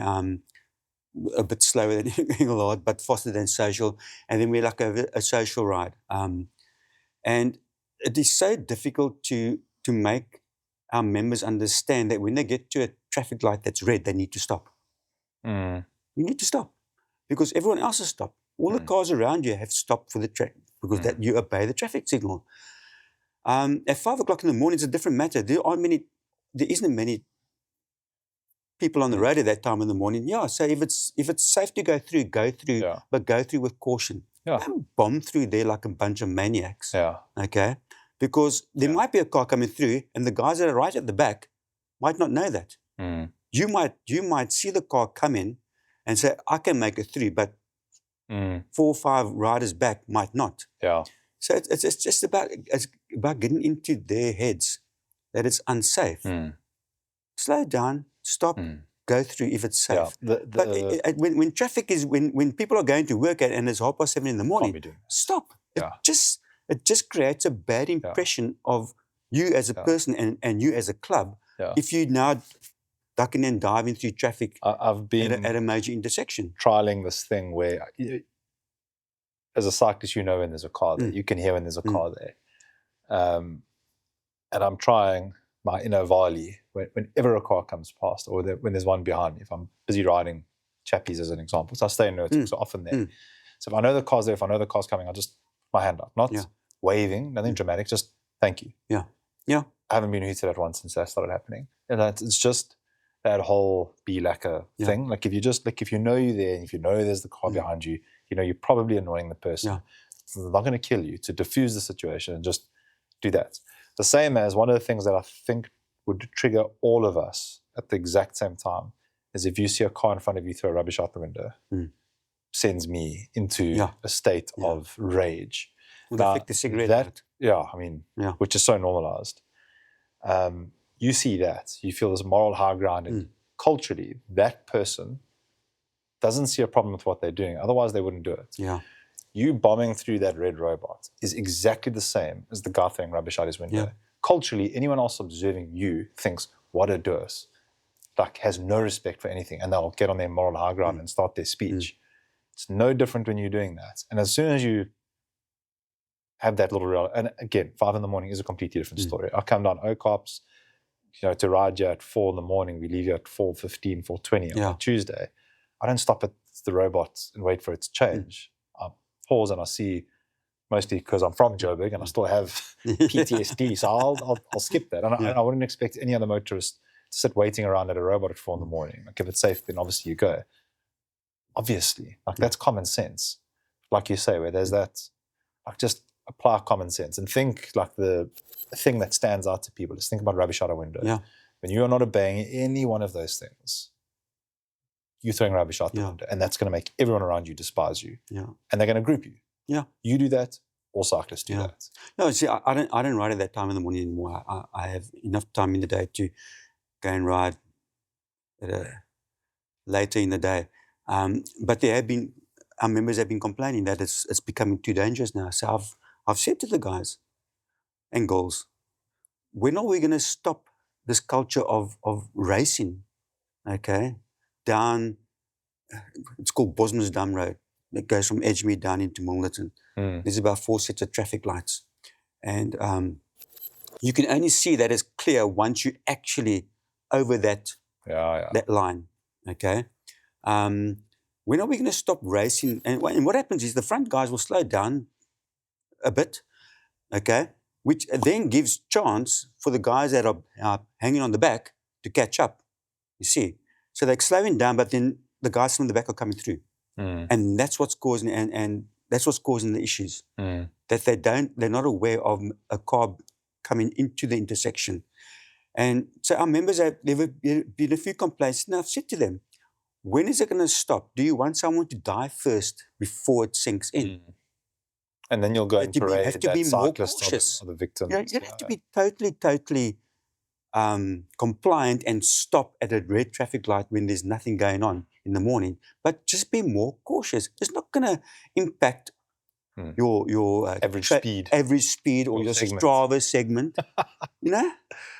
Speaker 2: a bit slower than Engelhard, but faster than social. And then we like a social ride. And it is so difficult to make our members understand that when they get to a traffic light that's red, they need to stop. You need to stop because everyone else has stopped. All the cars around you have stopped for the track because that you obey the traffic signal. At 5 o'clock in the morning, it's a different matter. There isn't many people on the road at that time in the morning. Yeah, so if it's safe to go through, but go through with caution. Don't bomb through there like a bunch of maniacs. Okay, because there might be a car coming through, and the guys that are right at the back might not know that. You might see the car come in and say, I can make it through, but 4 or 5 riders back might not. So it's just about getting into their heads that it's unsafe. Slow down, stop, go through if it's safe. But when traffic is, when people are going to work and it's 7:30 in the morning, stop. It just creates a bad impression of you as a person and you as a club. If you now ducking and diving through traffic
Speaker 1: I've been
Speaker 2: at a major intersection.
Speaker 1: Trialing this thing where, as a cyclist, you know when there's a car there. You can hear when there's a car there. And I'm trying my inner volley whenever a car comes past or when there's one behind me. If I'm busy riding chappies as an example. So I stay in Nurtuck, so often there. So if I know the car's there, if I know the car's coming, I'll just my hand up. Not waving, nothing dramatic, just thank you. I haven't been hooted at once since that started happening. And it's just that whole be lacquer thing. Like if you know you're there and if you know there's the car behind you, you know you're probably annoying the person. So they're not going to kill you. To diffuse the situation and just do that. The same as one of the things that I think would trigger all of us at the exact same time is if you see a car in front of you throw rubbish out the window, sends me into a state of rage.
Speaker 2: Would affect the cigarette.
Speaker 1: Which is so normalized. You see that, you feel this moral high ground, and culturally, that person doesn't see a problem with what they're doing. Otherwise, they wouldn't do it. You bombing through that red robot is exactly the same as the guy throwing rubbish out his window. Culturally, anyone else observing you thinks, what a dose. Like, has no respect for anything, and they'll get on their moral high ground and start their speech. It's no different when you're doing that. And as soon as you have that little real, and again, 5 in the morning is a completely different story. I come down Ocops, to ride here at 4 in the morning. We leave here at 4:15, 4:20 on a Tuesday. I don't stop at the robot and wait for it to change. I pause and I see, mostly because I'm from Joburg and I still have PTSD, so I'll skip that. And I wouldn't expect any other motorist to sit waiting around at a robot at 4 in the morning. Like if it's safe, then obviously you go. Obviously, like that's common sense. Like you say, where there's that, like just apply common sense and think like the thing that stands out to people is think about rubbish out a window. When you are not obeying any one of those things, you're throwing rubbish out the window, and that's going to make everyone around you despise you. And they're going to group you. You do that, all cyclists do that.
Speaker 2: No, see, I don't ride at that time in the morning anymore. I have enough time in the day to go and ride later in the day. But our members have been complaining that it's becoming too dangerous now. So I've said to the guys and girls, when are we going to stop this culture of racing, down, it's called Bosmansdam Road. It goes from Edgemead down into Milnerton. There's about 4 sets of traffic lights. And you can only see that as clear once you actually over that line, when are we going to stop racing? And what happens is the front guys will slow down a bit, which then gives chance for the guys that are hanging on the back to catch up, you see. So they're slowing down, but then the guys from the back are coming through. And that's what's causing, and that's what's causing the issues, that they're not aware of a car coming into the intersection. And so our members there have been a few complaints, and I've said to them, when is it going to stop? Do you want someone to die first before it sinks in?
Speaker 1: And then you'll go and parade
Speaker 2: have to be more cautious.
Speaker 1: Of the victims.
Speaker 2: You have to be totally compliant and stop at a red traffic light when there's nothing going on in the morning. But just be more cautious. It's not going to impact your
Speaker 1: Average speed.
Speaker 2: average speed, or your
Speaker 1: segment.
Speaker 2: Strava segment. You know,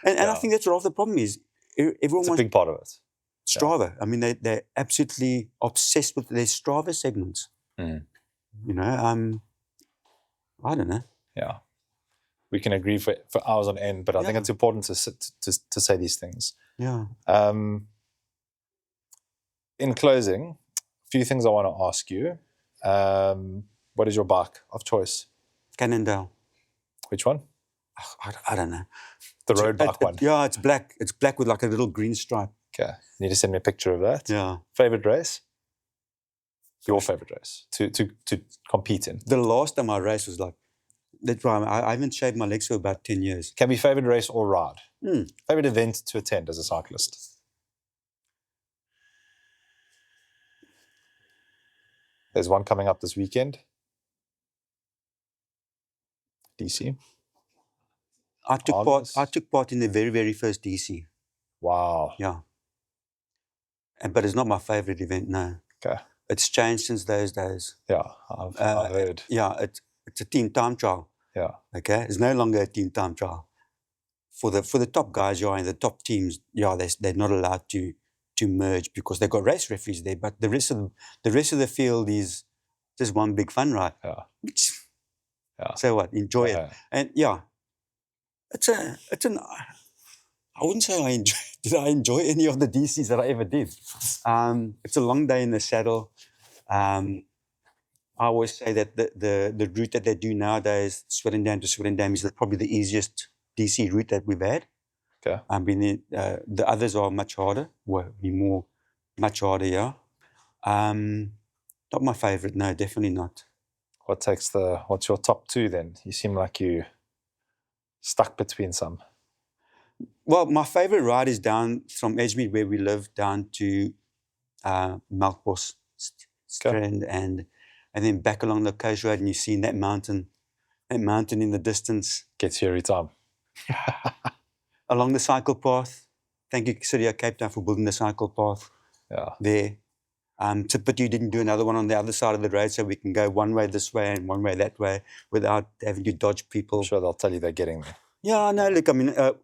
Speaker 2: and I think that's half the problem is everyone
Speaker 1: It's a
Speaker 2: wants
Speaker 1: big part of it.
Speaker 2: Strava. I mean, they're absolutely obsessed with their Strava segments. You know, I don't know.
Speaker 1: Yeah. We can agree for hours on end, but I think it's important to say these things.
Speaker 2: Yeah.
Speaker 1: In closing, a few things I want to ask you. What is your bike of choice?
Speaker 2: Cannondale.
Speaker 1: Which one?
Speaker 2: I don't know.
Speaker 1: The road bike one.
Speaker 2: Yeah, it's black. It's black with like a little green stripe.
Speaker 1: Okay. You need to send me a picture of that.
Speaker 2: Yeah.
Speaker 1: Favorite race? Your favorite race to compete in?
Speaker 2: The last time I raced was like, that's why I haven't shaved my legs for about 10 years.
Speaker 1: Can be favorite race or ride. Favorite event to attend as a cyclist? There's one coming up this weekend. DC.
Speaker 2: I took part in the very, very first DC.
Speaker 1: Wow.
Speaker 2: Yeah. But it's not my favorite event, no.
Speaker 1: Okay.
Speaker 2: It's changed since those days.
Speaker 1: Yeah, I've heard.
Speaker 2: Yeah, it's a team time trial.
Speaker 1: Yeah.
Speaker 2: Okay. It's no longer a team time trial. For the top guys, in the top teams, they're not allowed to merge because they've got race referees there. But the rest of the field is just one big fun ride.
Speaker 1: Yeah.
Speaker 2: Yeah. So what? Enjoy it. And I wouldn't say did I enjoy any of the DCs that I ever did. It's a long day in the saddle. I always say that the route that they do nowadays, Swellendam to Swellendam, is probably the easiest DC route that we've had.
Speaker 1: Okay.
Speaker 2: The others are much harder. Much harder, yeah. Not my favorite, no, definitely not.
Speaker 1: What's your top two then? You seem like you stuck between some.
Speaker 2: Well, my favorite ride is down from Edgemead, where we live, down to Melkbos Strand, and then back along the coast road, and you see that mountain in the distance.
Speaker 1: Gets you every time.
Speaker 2: Along the cycle path. Thank you, City of Cape Town, for building the cycle path.
Speaker 1: Yeah.
Speaker 2: There. Tipperary didn't do another one on the other side of the road, so we can go one way this way and one way that way without having to dodge people.
Speaker 1: I'm sure they'll tell you they're getting there.
Speaker 2: Yeah, no, look, I mean, I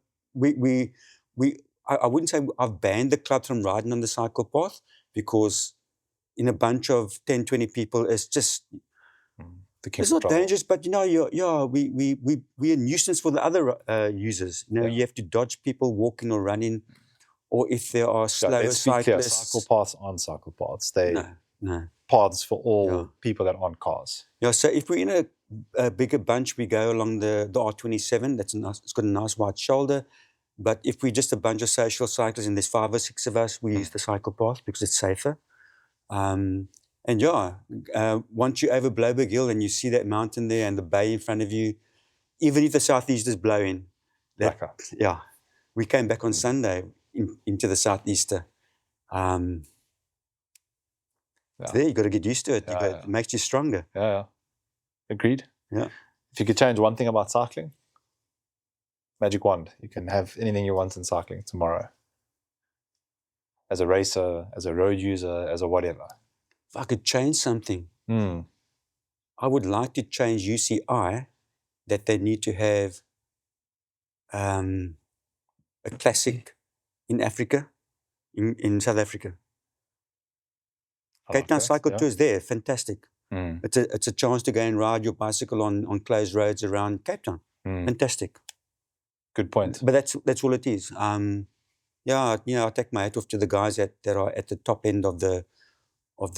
Speaker 2: wouldn't say I've banned the club from riding on the cycle path, because in a bunch of 10, 20 people, it's just, it's not dangerous, but we're a nuisance for the other users. You have to dodge people walking or running, or if there are slower cyclists.
Speaker 1: Cycle paths aren't cycle paths. They're
Speaker 2: no.
Speaker 1: paths for all people that aren't cars.
Speaker 2: Yeah, so if we're in a bigger bunch, we go along the R27. It's got a nice wide shoulder. But if we're just a bunch of social cyclists and there's 5 or 6 of us, we use the cycle path because it's safer. Once you over Blowberg Hill and you see that mountain there and the bay in front of you, even if the southeast is blowing, we came back on Sunday into the southeaster. There, you got to get used to it. It makes you stronger.
Speaker 1: Yeah. Agreed.
Speaker 2: Yeah.
Speaker 1: If you could change one thing about cycling, magic wand, you can have anything you want in cycling tomorrow. As a racer, as a road user, as a whatever.
Speaker 2: If I could change something, I would like to change UCI, that they need to have a classic in Africa, in South Africa. Cape Town Cycle Tour is there, fantastic. It's a chance to go and ride your bicycle on closed roads around Cape Town. Fantastic.
Speaker 1: Good point.
Speaker 2: But that's all it is. I take my hat off to the guys that are at the top end of the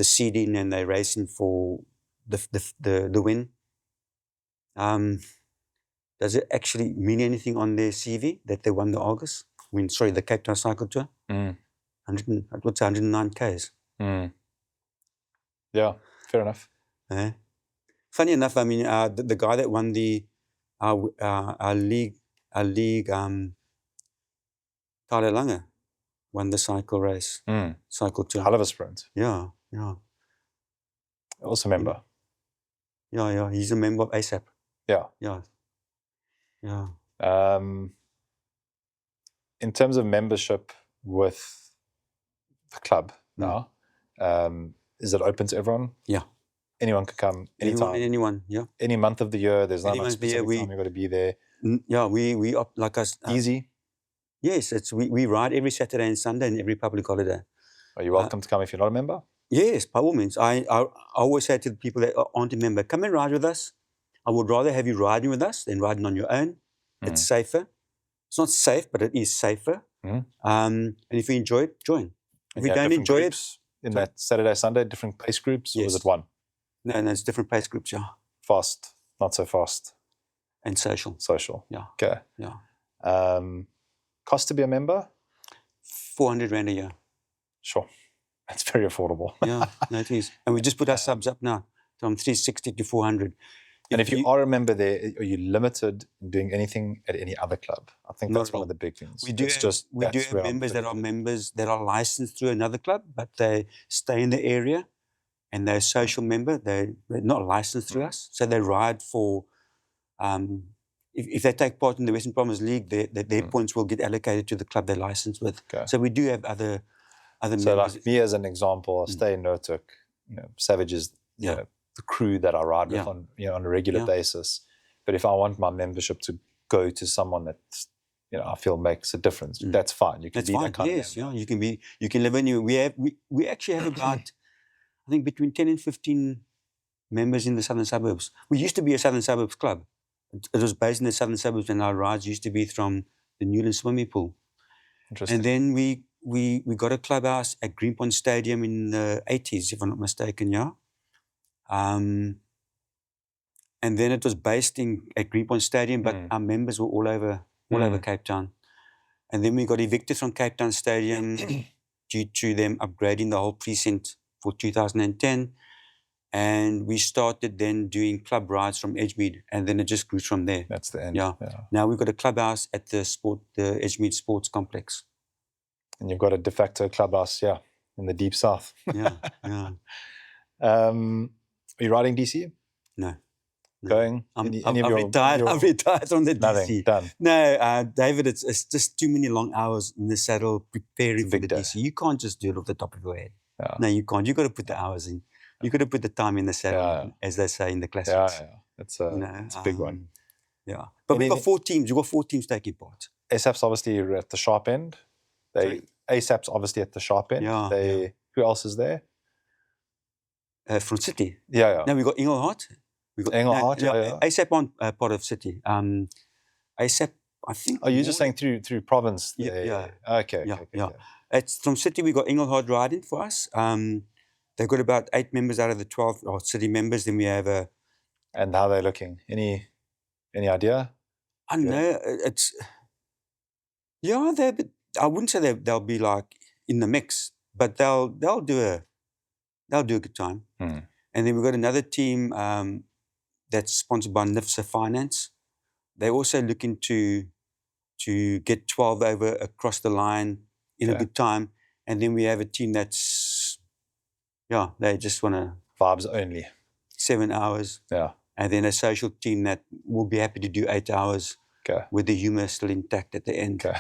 Speaker 2: seeding, and they're racing for the win. Does it actually mean anything on their CV that they won the Argus? The Cape Town Cycle Tour. 109 Ks.
Speaker 1: Yeah, fair enough.
Speaker 2: Funny enough, I mean, the guy that won our league, Tyler Lange, won the cycle race, cycle tour.
Speaker 1: Hell of a sprint.
Speaker 2: Yeah.
Speaker 1: Also a member.
Speaker 2: Yeah. He's a member of ASAP.
Speaker 1: Yeah.
Speaker 2: Yeah.
Speaker 1: In terms of membership with the club now, is it open to everyone?
Speaker 2: Yeah.
Speaker 1: anyone could come anytime.
Speaker 2: Anyone, yeah.
Speaker 1: Any month of the year, there's not
Speaker 2: Any
Speaker 1: a
Speaker 2: month of the year,
Speaker 1: specific time you've got to be there.
Speaker 2: Yeah, we like us.
Speaker 1: Easy.
Speaker 2: Yes, we ride every Saturday and Sunday and every public holiday.
Speaker 1: Are you welcome to come if you're not a member?
Speaker 2: Yes, by all means. I always say to the people that aren't a member, come and ride with us. I would rather have you riding with us than riding on your own. It's safer. It's not safe, but it is safer. And if you enjoy it, join. If you don't enjoy it,
Speaker 1: in that Saturday, Sunday, different pace groups, or was it one?
Speaker 2: No, it's different pace groups, yeah.
Speaker 1: Fast, not so fast.
Speaker 2: And social.
Speaker 1: Social.
Speaker 2: Yeah.
Speaker 1: Okay.
Speaker 2: Yeah.
Speaker 1: Cost to be a member?
Speaker 2: 400 Rand a year.
Speaker 1: Sure. That's very affordable.
Speaker 2: Yeah, no, it is. And we just put our subs up now from 360 to 400.
Speaker 1: And if you are a member there, are you limited in doing anything at any other club? I think that's one of the big things.
Speaker 2: We do have members that are licensed through another club, but they stay in the area and they're a social member. They're not licensed through us. So they ride for, if they take part in the Western Province League, their points will get allocated to the club they're licensed with. Okay. So we do have other members.
Speaker 1: So like me as an example, I stay in Notuk, Savages, the crew that I ride with on a regular basis. But if I want my membership to go to someone that I feel makes a difference, that's fine. You can be that kind of member.
Speaker 2: Yeah, you can live anywhere. We actually have about I think between 10 and 15 members in the southern suburbs. We used to be a southern suburbs club. It was based in the southern suburbs, and our rides used to be from the Newland swimming pool.
Speaker 1: Interesting.
Speaker 2: And then we got a clubhouse at Greenpoint Stadium in the 80s, if I'm not mistaken, yeah. And then it was based at Greenpoint Stadium, but our members were all over Cape Town. And then we got evicted from Cape Town Stadium due to them upgrading the whole precinct for 2010. And we started then doing club rides from Edgemead, and then it just grew from there.
Speaker 1: That's the end.
Speaker 2: Yeah. Now we've got a clubhouse at the Edgemead Sports Complex.
Speaker 1: And you've got a de facto clubhouse, in the deep south.
Speaker 2: Yeah.
Speaker 1: Are you riding DC?
Speaker 2: No.
Speaker 1: Going?
Speaker 2: I'm retired. I've retired from the DC.
Speaker 1: Done.
Speaker 2: No, David, it's just too many long hours in the saddle preparing for the DC. You can't just do it off the top of your head. Yeah. No, you can't. You've got to put the hours in. You've got to put the time in the saddle, as they say in the classics.
Speaker 1: Yeah. It's a big one.
Speaker 2: Yeah. But we've got 4 teams. We've got 4 teams taking part.
Speaker 1: ASAP's obviously at the sharp end. ASAP's obviously at the sharp end.
Speaker 2: Yeah.
Speaker 1: Who else is there?
Speaker 2: From City.
Speaker 1: Yeah.
Speaker 2: Now we've got Engelhard. ASAP on part of City. ASAP, I think.
Speaker 1: Oh, you're just saying through province?
Speaker 2: Yeah.
Speaker 1: Okay.
Speaker 2: It's from City. We got Engelhard riding for us. They've got about 8 members out of the 12 City members. Then we have a.
Speaker 1: And how they're looking? Any idea?
Speaker 2: I don't know. It's. Yeah, I wouldn't say they'll be like in the mix, but they'll do a good time. And then we've got another team that's sponsored by NIFSA Finance. They're also looking to get 12 over across the line in a good time. And then we have a team that's, they just want to...
Speaker 1: Vibes only.
Speaker 2: 7 hours.
Speaker 1: Yeah.
Speaker 2: And then a social team that will be happy to do 8 hours with the humour still intact at the end.
Speaker 1: Okay.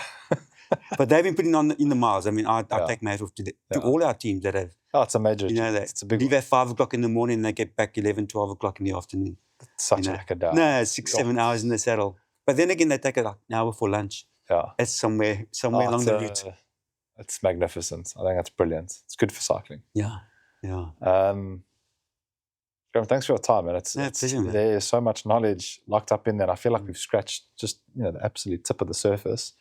Speaker 2: But they've been putting on in the miles. I mean, I take my hat off to all our teams that have...
Speaker 1: Oh, it's a major...
Speaker 2: it's a big leave at 5 o'clock in the morning and they get back 11, 12 o'clock in the afternoon.
Speaker 1: It's such a day.
Speaker 2: No, 6, 7 hours in the saddle. But then again, they take like an hour for lunch.
Speaker 1: Yeah.
Speaker 2: It's somewhere along the route.
Speaker 1: It's magnificent. I think that's brilliant. It's good for cycling.
Speaker 2: Yeah.
Speaker 1: Graham, thanks for your time, man.
Speaker 2: Pleasure, man.
Speaker 1: There is so much knowledge locked up in there. I feel like we've scratched just the absolute tip of the surface.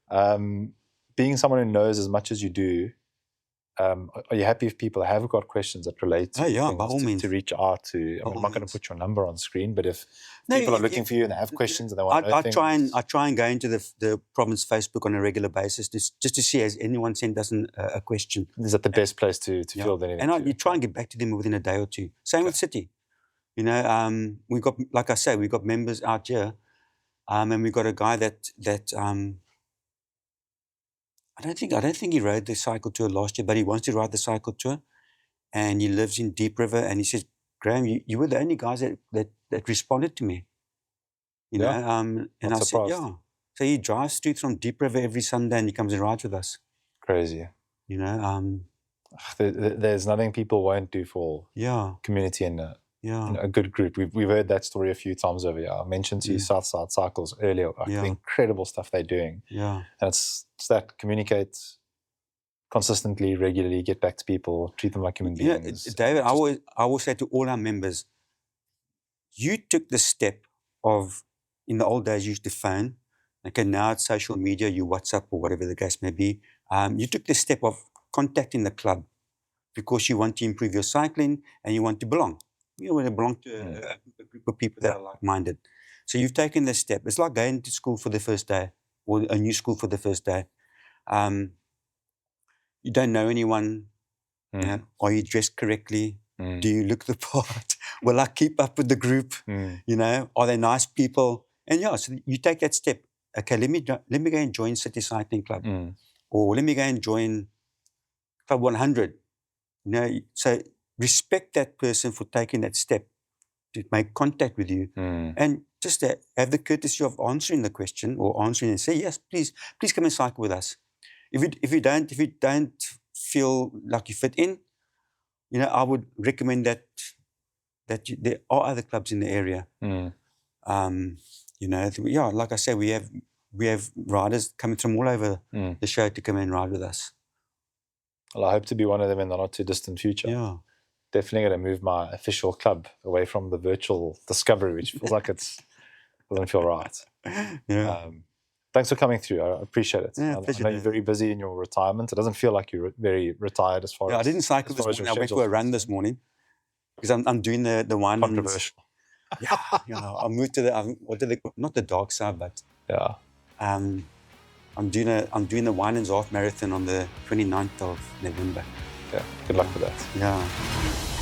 Speaker 1: Being someone who knows as much as you do, are you happy if people have got questions that relate to
Speaker 2: by all means.
Speaker 1: To reach out to? I'm not going to put your number on screen, but if people are looking for you and they have questions and they want to know things.
Speaker 2: I try and go into the province Facebook on a regular basis just to see has anyone sent us a question.
Speaker 1: Is that the best place to field anything?
Speaker 2: And you try and get back to them within a day or two. Same with City. We've got, like I say, we've got members out here, and we've got a guy that I don't think he rode the cycle tour last year, but he wants to ride the cycle tour, and he lives in Deep River. And he says, Graham, you were the only guys that responded to me. And I said, yeah. So he drives through from Deep River every Sunday, and he comes and rides with us.
Speaker 1: Crazy. There's nothing people won't do for
Speaker 2: Yeah,
Speaker 1: community and
Speaker 2: yeah,
Speaker 1: a good group. We've heard that story a few times over here. I mentioned to you Southside Cycles earlier, like the incredible stuff they're doing.
Speaker 2: yeah.
Speaker 1: And it's that communicate consistently, regularly, get back to people, treat them like human beings.
Speaker 2: David, I always say to all our members, you took the step of, in the old days, you used to phone. Okay, now it's social media, you WhatsApp or whatever the case may be. You took the step of contacting the club because you want to improve your cycling and you want to belong. You want to belong to a group of people that are like-minded. So you've taken this step. It's like going to school for the first day or a new school for the first day. You don't know anyone. You know, are you dressed correctly? Do you look the part? Will I keep up with the group? You know, are they nice people? And so you take that step. Okay, let me go and join City Cycling Club, or let me go and join Club 100. You know, so respect that person for taking that step to make contact with you, and just have the courtesy of answering the question or answering and say yes, please come and cycle with us. If you don't feel like you fit in, you know, I would recommend that there are other clubs in the area. You know, like I say, we have riders coming from all over the show to come and ride with us.
Speaker 1: Well, I hope to be one of them in the not too distant future.
Speaker 2: Yeah.
Speaker 1: Definitely going to move my official club away from the virtual discovery, which feels like doesn't feel right.
Speaker 2: Yeah.
Speaker 1: Thanks for coming through. I appreciate it.
Speaker 2: Yeah,
Speaker 1: I know you're very busy in your retirement. It doesn't feel like you're very retired as far as...
Speaker 2: I didn't cycle this morning. I went for a run this morning because I'm doing the one.
Speaker 1: Controversial.
Speaker 2: I moved to not the dark side, but I'm doing the Winans Half Marathon on the 29th of November.
Speaker 1: Yeah, good luck with that.
Speaker 2: Yeah.